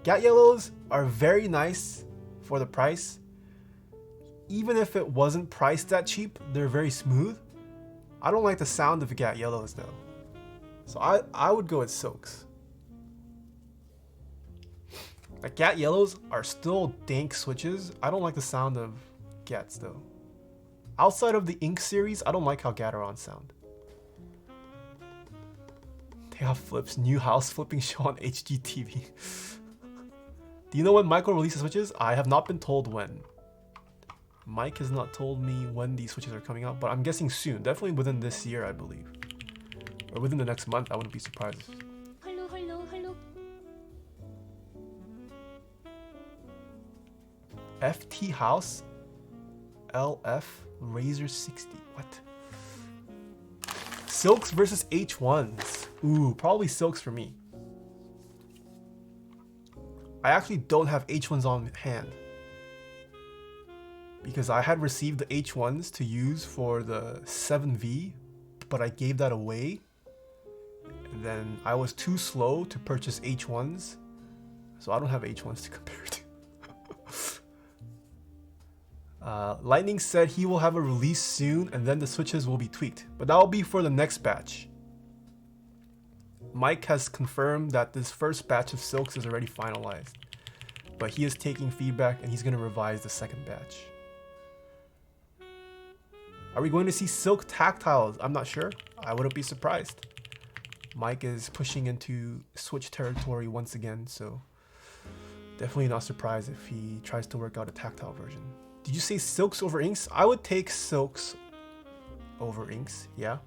[SPEAKER 1] Gat Yellows are very nice for the price. Even if it wasn't priced that cheap, they're very smooth. I don't like the sound of Gat Yellows though. So I would go with Silks. Like Gat Yellows are still dank switches. I don't like the sound of Gats though. Outside of the Ink series, I don't like how Gateron sound. Taeha flips new house flipping show on HGTV. Do you know when Mike will release the switches? I have not been told when. Mike has not told me when these switches are coming out, but I'm guessing soon. Definitely within this year, I believe. Or within the next month, I wouldn't be surprised.
[SPEAKER 2] Hello, hello, hello.
[SPEAKER 1] FT House LF Razer 60. What? Silks versus H1s. Ooh, probably Silks for me. I actually don't have H1s on hand because I had received the H1s to use for the 7V, but I gave that away. And then I was too slow to purchase H1s, so I don't have H1s to compare to. Lightning said he will have a release soon and then the switches will be tweaked, but that will be for the next batch. Mike has confirmed that this first batch of Silks is already finalized, but he is taking feedback and he's going to revise the second batch. Are we going to see Silk tactiles? I'm not sure. I wouldn't be surprised. Mike is pushing into Switch territory once again, so definitely not surprised if he tries to work out a tactile version. Did you say Silks over Inks? I would take Silks over Inks, yeah.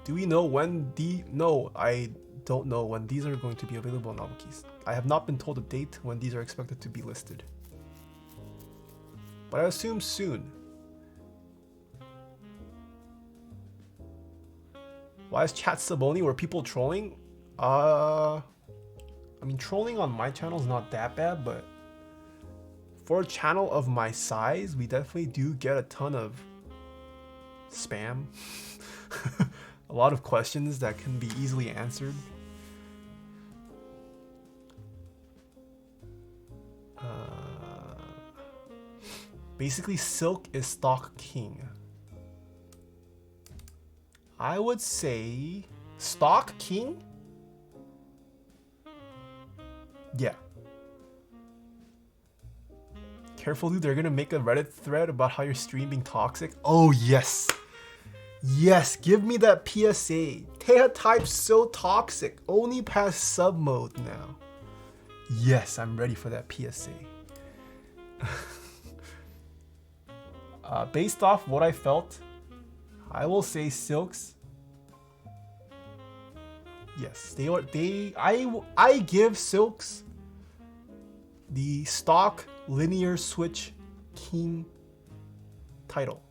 [SPEAKER 1] Do we know when No, I don't know when these are going to be available on NovelKeys. I have not been told a date when these are expected to be listed. But I assume soon. Why is chat sub only? Were people trolling? I mean, trolling on my channel is not that bad, but for a channel of my size, we definitely do get a ton of spam. A lot of questions that can be easily answered. Basically, Silk is stock king. I would say stock king? Yeah. Careful, dude, they're gonna make a Reddit thread about how you're streaming toxic. Oh, yes. Yes, give me that PSA. Taeha type's so toxic. Only past sub mode now. Yes, I'm ready for that PSA. Based off what I felt, I will say Silks. Yes, I give Silks the stock linear switch king title.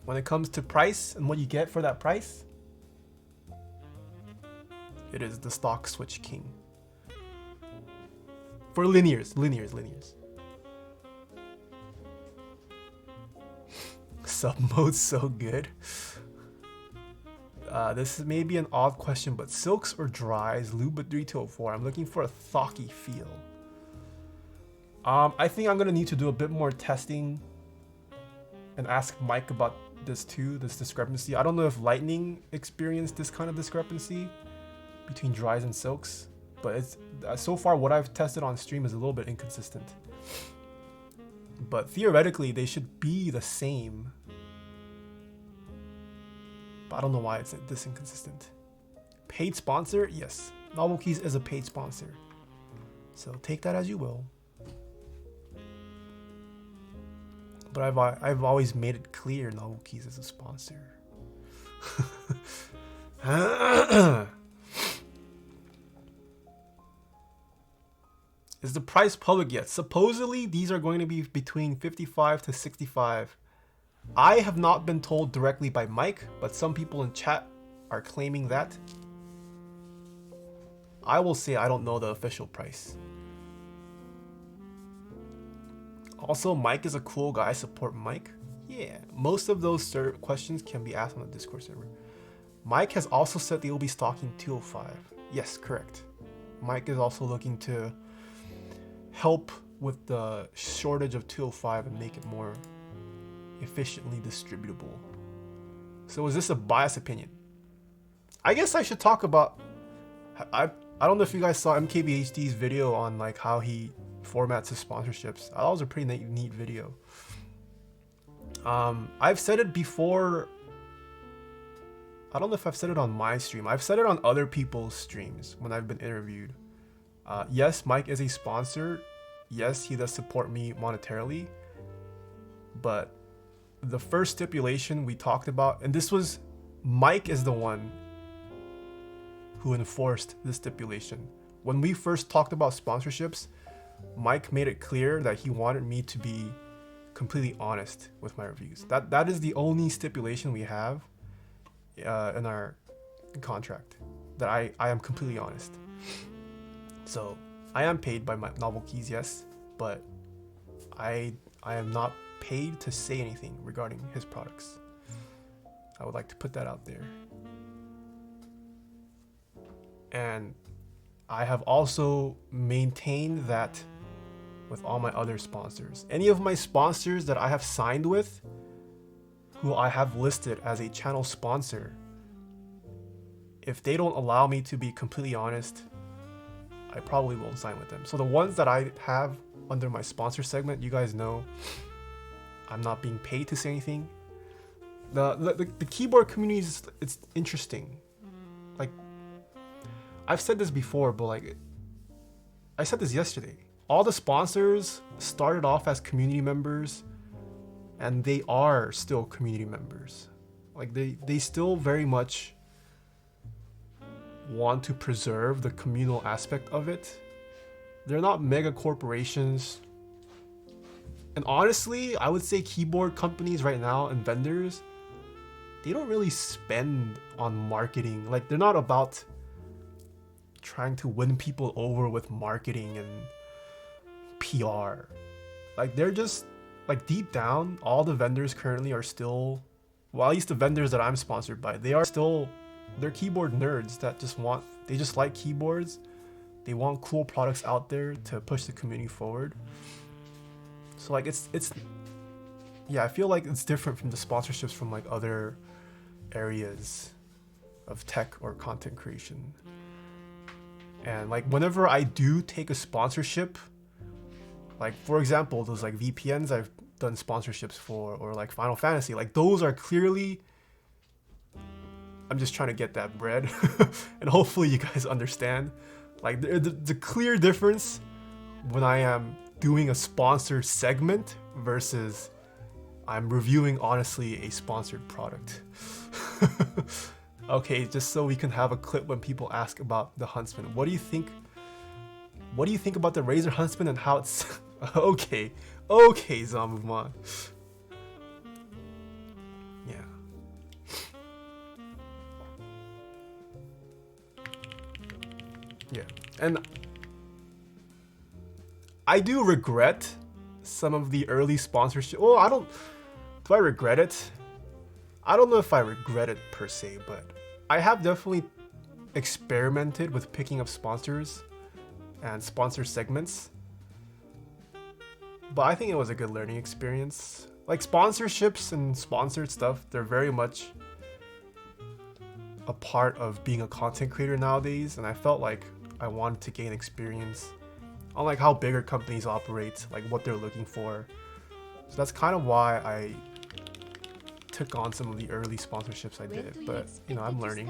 [SPEAKER 1] When it comes to price and what you get for that price, it is the stock switch king. For linears. Sub mode's so good. This may be an odd question, but silks or dries, lube at 3204. I'm looking for a thocky feel. I think I'm gonna need to do a bit more testing and ask Mike about this too, this discrepancy. I don't know if Lightning experienced this kind of discrepancy between dries and silks, but it's so far what I've tested on stream is a little bit inconsistent. But theoretically, they should be the same. But I don't know why it's this inconsistent. Paid sponsor? Yes. NovelKeys is a paid sponsor. So take that as you will. But I've always made it clear NovelKeys is a sponsor. Is the price public yet? Supposedly these are going to be between 55 to 65. I have not been told directly by Mike, but some people in chat are claiming that. I will say I don't know the official price. Also, Mike is a cool guy. Support Mike. Yeah, most of those questions can be asked on the Discord server. Mike has also said they will be stocking 205. Yes, correct. Mike is also looking to help with the shortage of 205 and make it more efficiently distributable. So is this a biased opinion? I guess I should talk about... I don't know if you guys saw MKBHD's video on like how he formats his sponsorships. That was a pretty neat video. I've said it before. I don't know if I've said it on my stream. I've said it on other people's streams when I've been interviewed. Yes, Mike is a sponsor. Yes, he does support me monetarily. But the first stipulation we talked about, and this was, Mike is the one who enforced this stipulation. When we first talked about sponsorships, Mike made it clear that he wanted me to be completely honest with my reviews. That is the only stipulation we have in our contract, that I am completely honest. So I am paid by my NovelKeys, yes, but I am not paid to say anything regarding his products. I would like to put that out there. And I have also maintained that with all my other sponsors. Any of my sponsors that I have signed with, who I have listed as a channel sponsor, if they don't allow me to be completely honest, I probably won't sign with them. So the ones that I have under my sponsor segment, you guys know I'm not being paid to say anything. The keyboard community is, it's interesting. Like, I've said this before, but like, I said this yesterday. All the sponsors started off as community members, and they are still community members. Like, they still very much want to preserve the communal aspect of it. They're not mega corporations. And honestly, I would say keyboard companies right now and vendors, they don't really spend on marketing. Like, they're not about trying to win people over with marketing and PR. Like, they're just, like, deep down, all the vendors currently are still, well, at least the vendors that I'm sponsored by, they are still, they're keyboard nerds that they just like keyboards. They want cool products out there to push the community forward. So like, it's yeah, I feel like it's different from the sponsorships from like other areas of tech or content creation. And like, whenever I do take a sponsorship, like for example, those like VPNs I've done sponsorships for, or like Final Fantasy. Like those are clearly, I'm just trying to get that bread, and hopefully you guys understand. Like the clear difference when I am doing a sponsored segment versus I'm reviewing honestly a sponsored product. Okay, just so we can have a clip when people ask about the Huntsman. What do you think? What do you think about the Razer Huntsman and how it's okay? Okay, Zamuvman. Yeah. Yeah, and I do regret some of the early sponsorship. Well, I don't. Do I regret it? I don't know if I regret it per se, but I have definitely experimented with picking up sponsors and sponsor segments. But I think it was a good learning experience. Like sponsorships and sponsored stuff, they're very much a part of being a content creator nowadays, and I felt like I wanted to gain experience on like how bigger companies operate, like what they're looking for. So that's kind of why I took on some of the early sponsorships I did. But you know, I'm learning.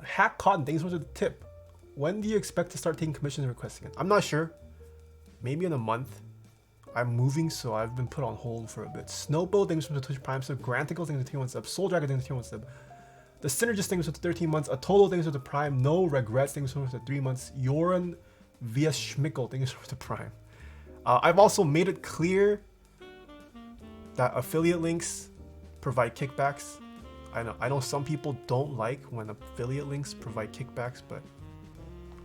[SPEAKER 1] Hack Cotton, thanks so much for the tip. When do you expect to start taking commission requests again? I'm not sure. Maybe in a month. I'm moving, so I've been put on hold for a bit. Snowbow, thanks for the Twitch Prime sub. Granticle, thanks for the 21 sub. Soul Dragon, thanks for the 21 sub. The Synergist, thanks for the 13 months. Atolo, thanks for the Prime. No Regrets, thanks for the 3 months. Yoran via Schmickel, thanks for the Prime. I've also made it clear that affiliate links provide kickbacks. I know some people don't like when affiliate links provide kickbacks, but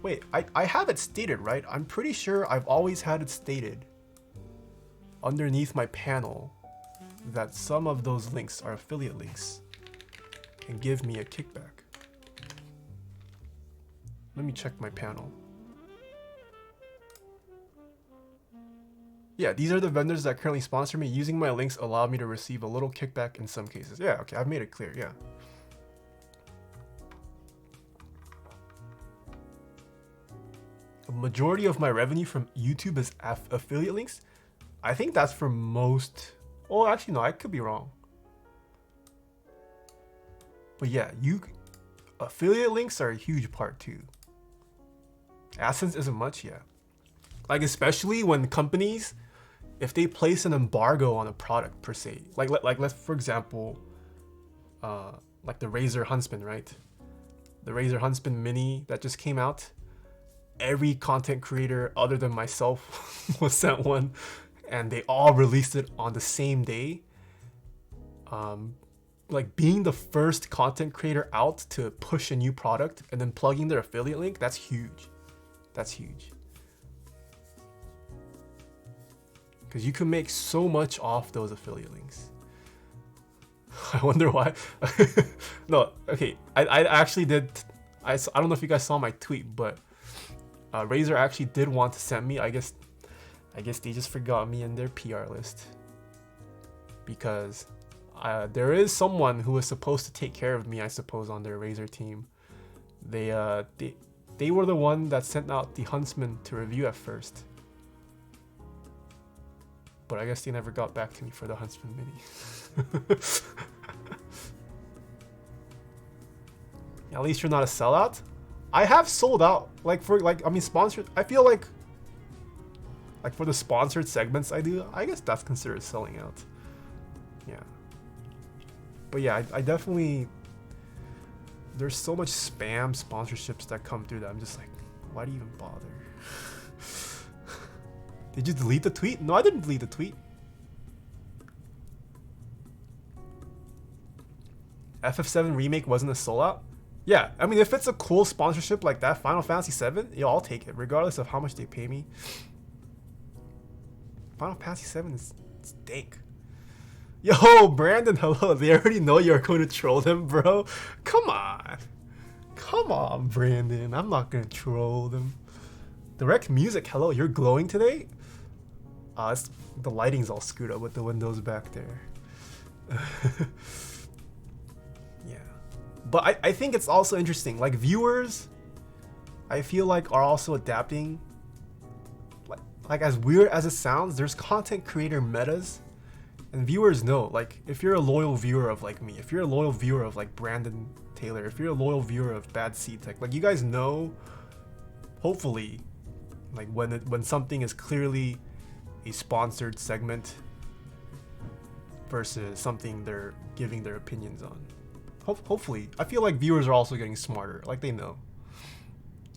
[SPEAKER 1] wait, I have it stated, right? I'm pretty sure I've always had it stated underneath my panel that some of those links are affiliate links and give me a kickback. Let me check my panel. Yeah, these are the vendors that currently sponsor me. Using my links allow me to receive a little kickback in some cases. Yeah, okay, I've made it clear, yeah. A majority of my revenue from YouTube is affiliate links. I think that's for most. Oh, actually, no, I could be wrong. But yeah, affiliate links are a huge part too. AdSense isn't much, yeah. Like especially when companies, if they place an embargo on a product per se, like let's for example, like the Razer Huntsman, right? The Razer Huntsman Mini that just came out. Every content creator other than myself was sent one, and they all released it on the same day. Like being the first content creator out to push a new product and then plugging their affiliate link, that's huge. That's huge. Because you can make so much off those affiliate links. I wonder why. No, okay. I actually did. I don't know if you guys saw my tweet, but Razer actually did want to send me. I guess they just forgot me in their PR list, because there is someone who was supposed to take care of me, I suppose, on their Razer team. They were the one that sent out the Huntsman to review at first, but I guess they never got back to me for the Huntsman Mini. At least you're not a sellout. I have sold out, sponsored. I feel like for the sponsored segments I do, I guess that's considered selling out. Yeah. But yeah, I definitely, there's so much spam sponsorships that come through that I'm just like, why do you even bother? Did you delete the tweet? No, I didn't delete the tweet. FF7 Remake wasn't a sellout? Yeah, I mean, if it's a cool sponsorship like that, Final Fantasy 7, yo, I'll take it, regardless of how much they pay me. Final Fantasy 7 is dank. Yo, Brandon, hello. They already know you're going to troll them, bro. Come on. Come on, Brandon. I'm not going to troll them. Direct Music, hello. You're glowing today? The lighting's all screwed up with the windows back there. Yeah. But I think it's also interesting. Like, viewers, I feel like, are also adapting. like as weird as it sounds, there's content creator metas, and viewers know. Like if you're a loyal viewer of like me, if you're a loyal viewer of like Brandon Taylor, if you're a loyal viewer of Bad Seed Tech, like you guys know, hopefully, like when something is clearly a sponsored segment versus something they're giving their opinions on. Hopefully, I feel like viewers are also getting smarter. Like they know.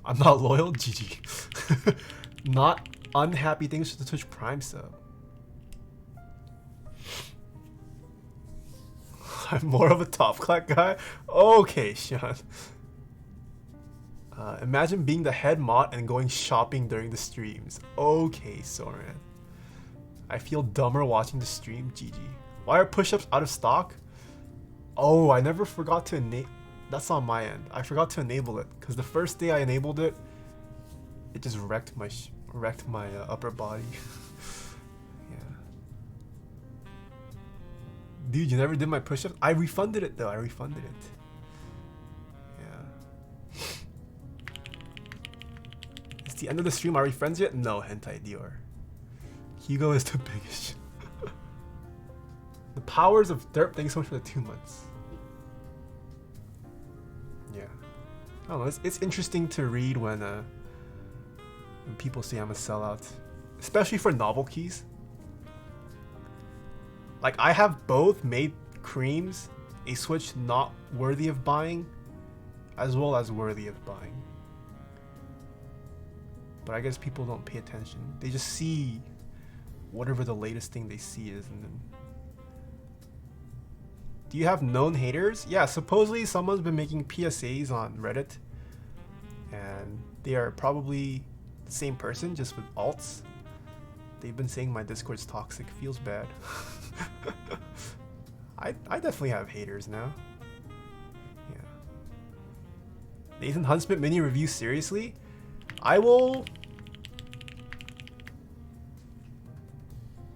[SPEAKER 1] I'm not loyal, GG. Not unhappy things for the Twitch Prime sub. I'm more of a top clack guy. Okay, Sean. Imagine being the head mod and going shopping during the streams. Okay, Soren. I feel dumber watching the stream. GG. Why are push-ups out of stock? Oh, I never forgot to enable. That's on my end. I forgot to enable it because the first day I enabled it, it just wrecked my upper body. Yeah. Dude, you never did my push-ups? I refunded it though. I refunded it. Yeah. It's the end of the stream. Are we friends yet? No, Hentai Dior. Hugo is the biggest. The powers of derp. Thanks so much for the 2 months. Yeah. I don't know. It's interesting to read when people say I'm a sellout, especially for NovelKeys. Like I have both made creams, a Switch not worthy of buying, as well as worthy of buying. But I guess people don't pay attention. They just see whatever the latest thing they see is, and then. Do you have known haters? Yeah, supposedly someone's been making PSAs on Reddit, and they are probably the same person, just with alts. They've been saying my Discord's toxic. Feels bad. I definitely have haters now. Yeah. Nathan Huntsman mini review, seriously? I will.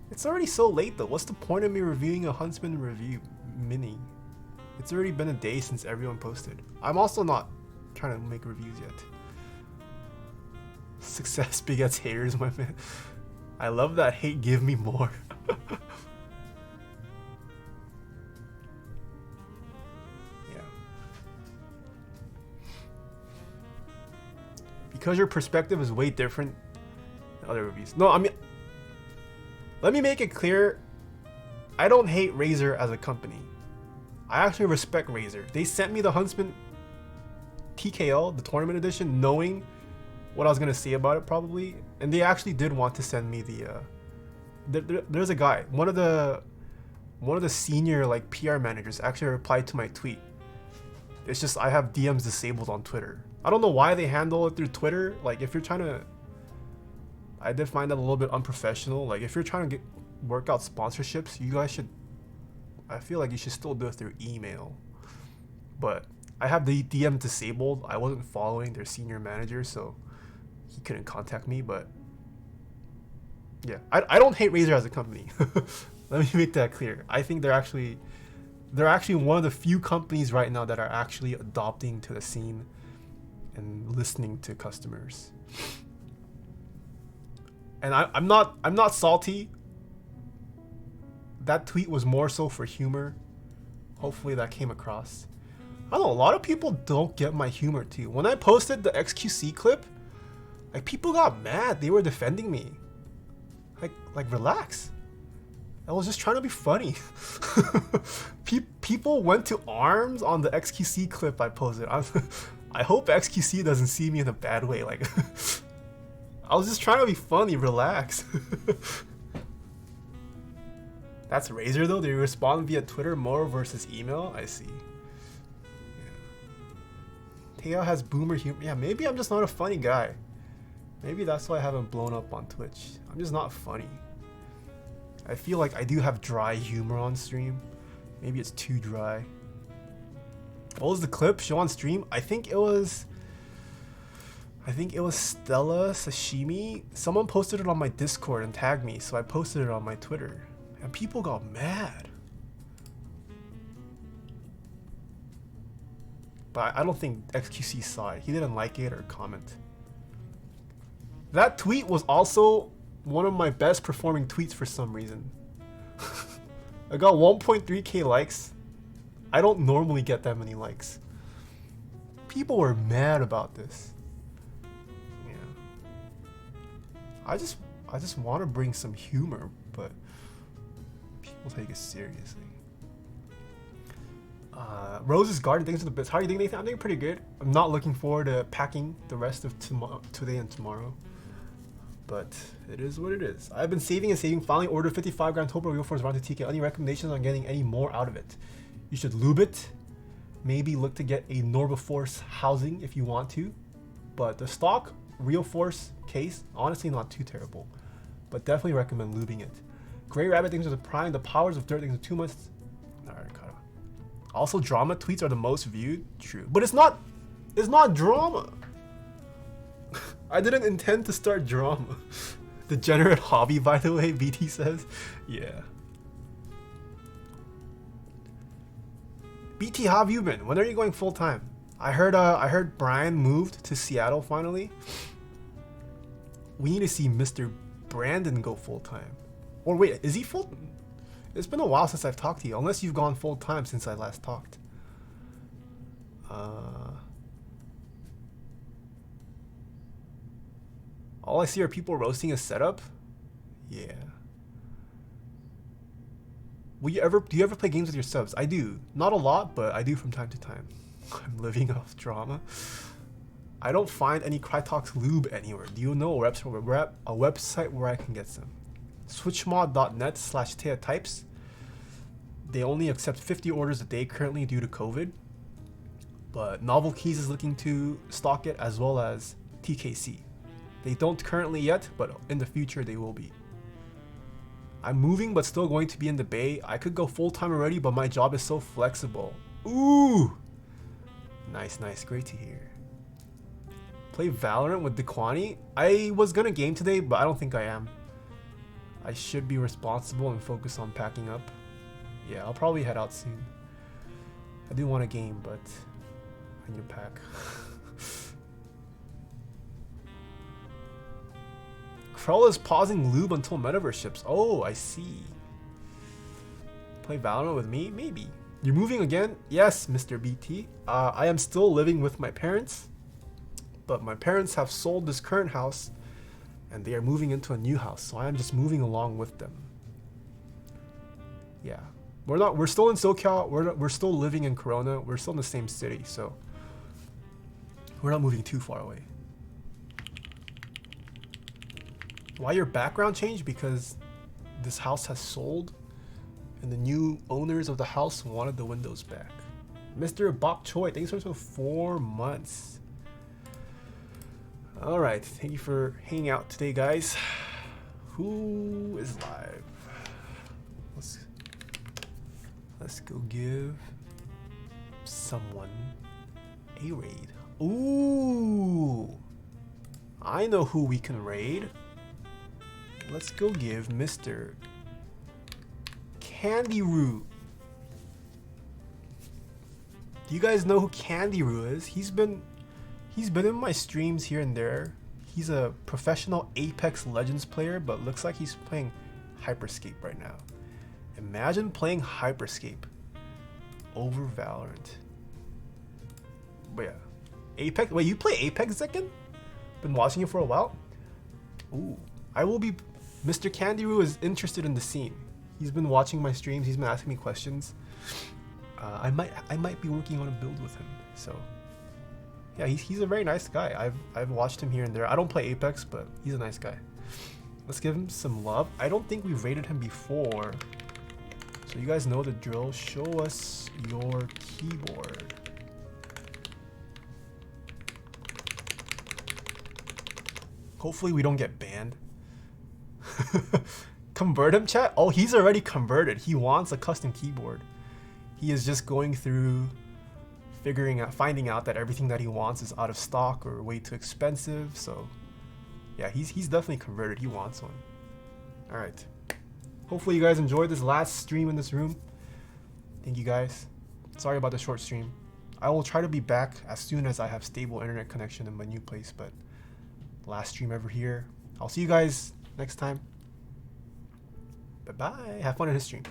[SPEAKER 1] It's already so late though. What's the point of me reviewing a Huntsman review mini? It's already been a day since everyone posted. I'm also not trying to make reviews yet. Success begets haters, my man. I love that hate. Give me more. Yeah. Because your perspective is way different than other reviews. No, I mean, let me make it clear. I don't hate Razer as a company. I actually respect Razer. They sent me the Huntsman TKL, the tournament edition, knowing what I was gonna say about it probably, and they actually did want to send me the. There's a guy, one of the senior like PR managers actually replied to my tweet. It's just I have DMs disabled on Twitter. I don't know why they handle it through Twitter. Like if you're trying to, I did find that a little bit unprofessional. Like if you're trying to work out sponsorships, you guys should. I feel like you should still do it through email. But I have the DM disabled. I wasn't following their senior manager, so he couldn't contact me. But yeah, I don't hate Razer as a company. Let me make that clear. I think they're actually one of the few companies right now that are actually adopting to the scene and listening to customers. And I'm not salty. That tweet was more so for humor. Hopefully that came across. I don't know, a lot of people don't get my humor too. When I posted the XQC clip, like people got mad. They were defending me. Like relax. I was just trying to be funny. People went to arms on the XQC clip I posted. I hope XQC doesn't see me in a bad way. Like I was just trying to be funny. Relax. That's Razer though. They respond via Twitter more versus email. I see. Yeah. Taeha has boomer humor. Yeah, maybe I'm just not a funny guy. Maybe that's why I haven't blown up on Twitch. I'm just not funny. I feel like I do have dry humor on stream. Maybe it's too dry. What was the clip? Show on stream? I think it was Stella Sashimi. Someone posted it on my Discord and tagged me, so I posted it on my Twitter. And people got mad. But I don't think XQC saw it. He didn't like it or comment. That tweet was also one of my best performing tweets for some reason. I got 1.3k likes. I don't normally get that many likes. People were mad about this. Yeah. I just want to bring some humor, but people take it seriously. Rose's garden, thanks for the bits. How are you doing, Nathan? I'm doing pretty good. I'm not looking forward to packing the rest of today and tomorrow. But it is what it is. I've been saving and saving. Finally ordered 55 gram Topro Real Force round to TK. Any recommendations on getting any more out of it? You should lube it. Maybe look to get a Norva Force housing if you want to. But the stock Real Force case, honestly not too terrible. But definitely recommend lubing it. Grey Rabbit, things are the prime. The powers of dirt, things are 2 months. Alright, cut off. Also, drama tweets are the most viewed. True. But it's not drama. I didn't intend to start drama. Degenerate hobby, by the way, BT says. Yeah. BT, how have you been? When are you going full time? I heard Brian moved to Seattle finally. We need to see Mr. Brandon go full time. Or wait, is he full? It's been a while since I've talked to you, unless you've gone full time since I last talked. All I see are people roasting a setup. Yeah. Do you ever play games with your subs? I do. Not a lot, but I do from time to time. I'm living off drama. I don't find any Crytox lube anywhere. Do you know a website where I can get some? Switchmod.net/Taeha types. They only accept 50 orders a day currently due to COVID. But NovelKeys is looking to stock it, as well as TKC. They don't currently yet, but in the future they will be. I'm moving but still going to be in the Bay. I could go full-time already, but my job is so flexible. Ooh! Nice, nice. Great to hear. Play Valorant with Dequani? I was gonna game today, but I don't think I am. I should be responsible and focus on packing up. Yeah, I'll probably head out soon. I do want a game, but I need to pack. Krell is pausing lube until Metaverse ships. Oh, I see. Play Valorant with me? Maybe. You're moving again? Yes, Mr. BT. I am still living with my parents, but my parents have sold this current house and they are moving into a new house, so I am just moving along with them. Yeah. We're still in SoCal. We're still living in Corona. We're still in the same city, so we're not moving too far away. Why your background changed? Because this house has sold and the new owners of the house wanted the windows back. Mr. Bok Choi, thanks for 4 months. Alright, thank you for hanging out today, guys. Who is live? Let's go give someone a raid. Ooh! I know who we can raid. Let's go give Mr. Candyroo. Do you guys know who Candyroo is? He's been in my streams here and there. He's a professional Apex Legends player, but looks like he's playing Hyperscape right now. Imagine playing Hyperscape over Valorant. But yeah, Apex. Wait, you play Apex, Zekin? Been watching you for a while. Ooh, I will be. Mr. Candyroo is interested in the scene. He's been watching my streams. He's been asking me questions. I might be working on a build with him. So yeah, he's a very nice guy. I've watched him here and there. I don't play Apex, but he's a nice guy. Let's give him some love. I don't think we've rated him before. So you guys know the drill. Show us your keyboard. Hopefully we don't get banned. Convert him, chat? Oh, he's already converted. He wants a custom keyboard. He is just going through finding out that everything that he wants is out of stock or way too expensive. So yeah, he's definitely converted. He wants one. All right. Hopefully you guys enjoyed this last stream in this room. Thank you guys. Sorry about the short stream. I will try to be back as soon as I have stable internet connection in my new place, but last stream ever here. I'll see you guys next time. Bye bye. Have fun in his stream.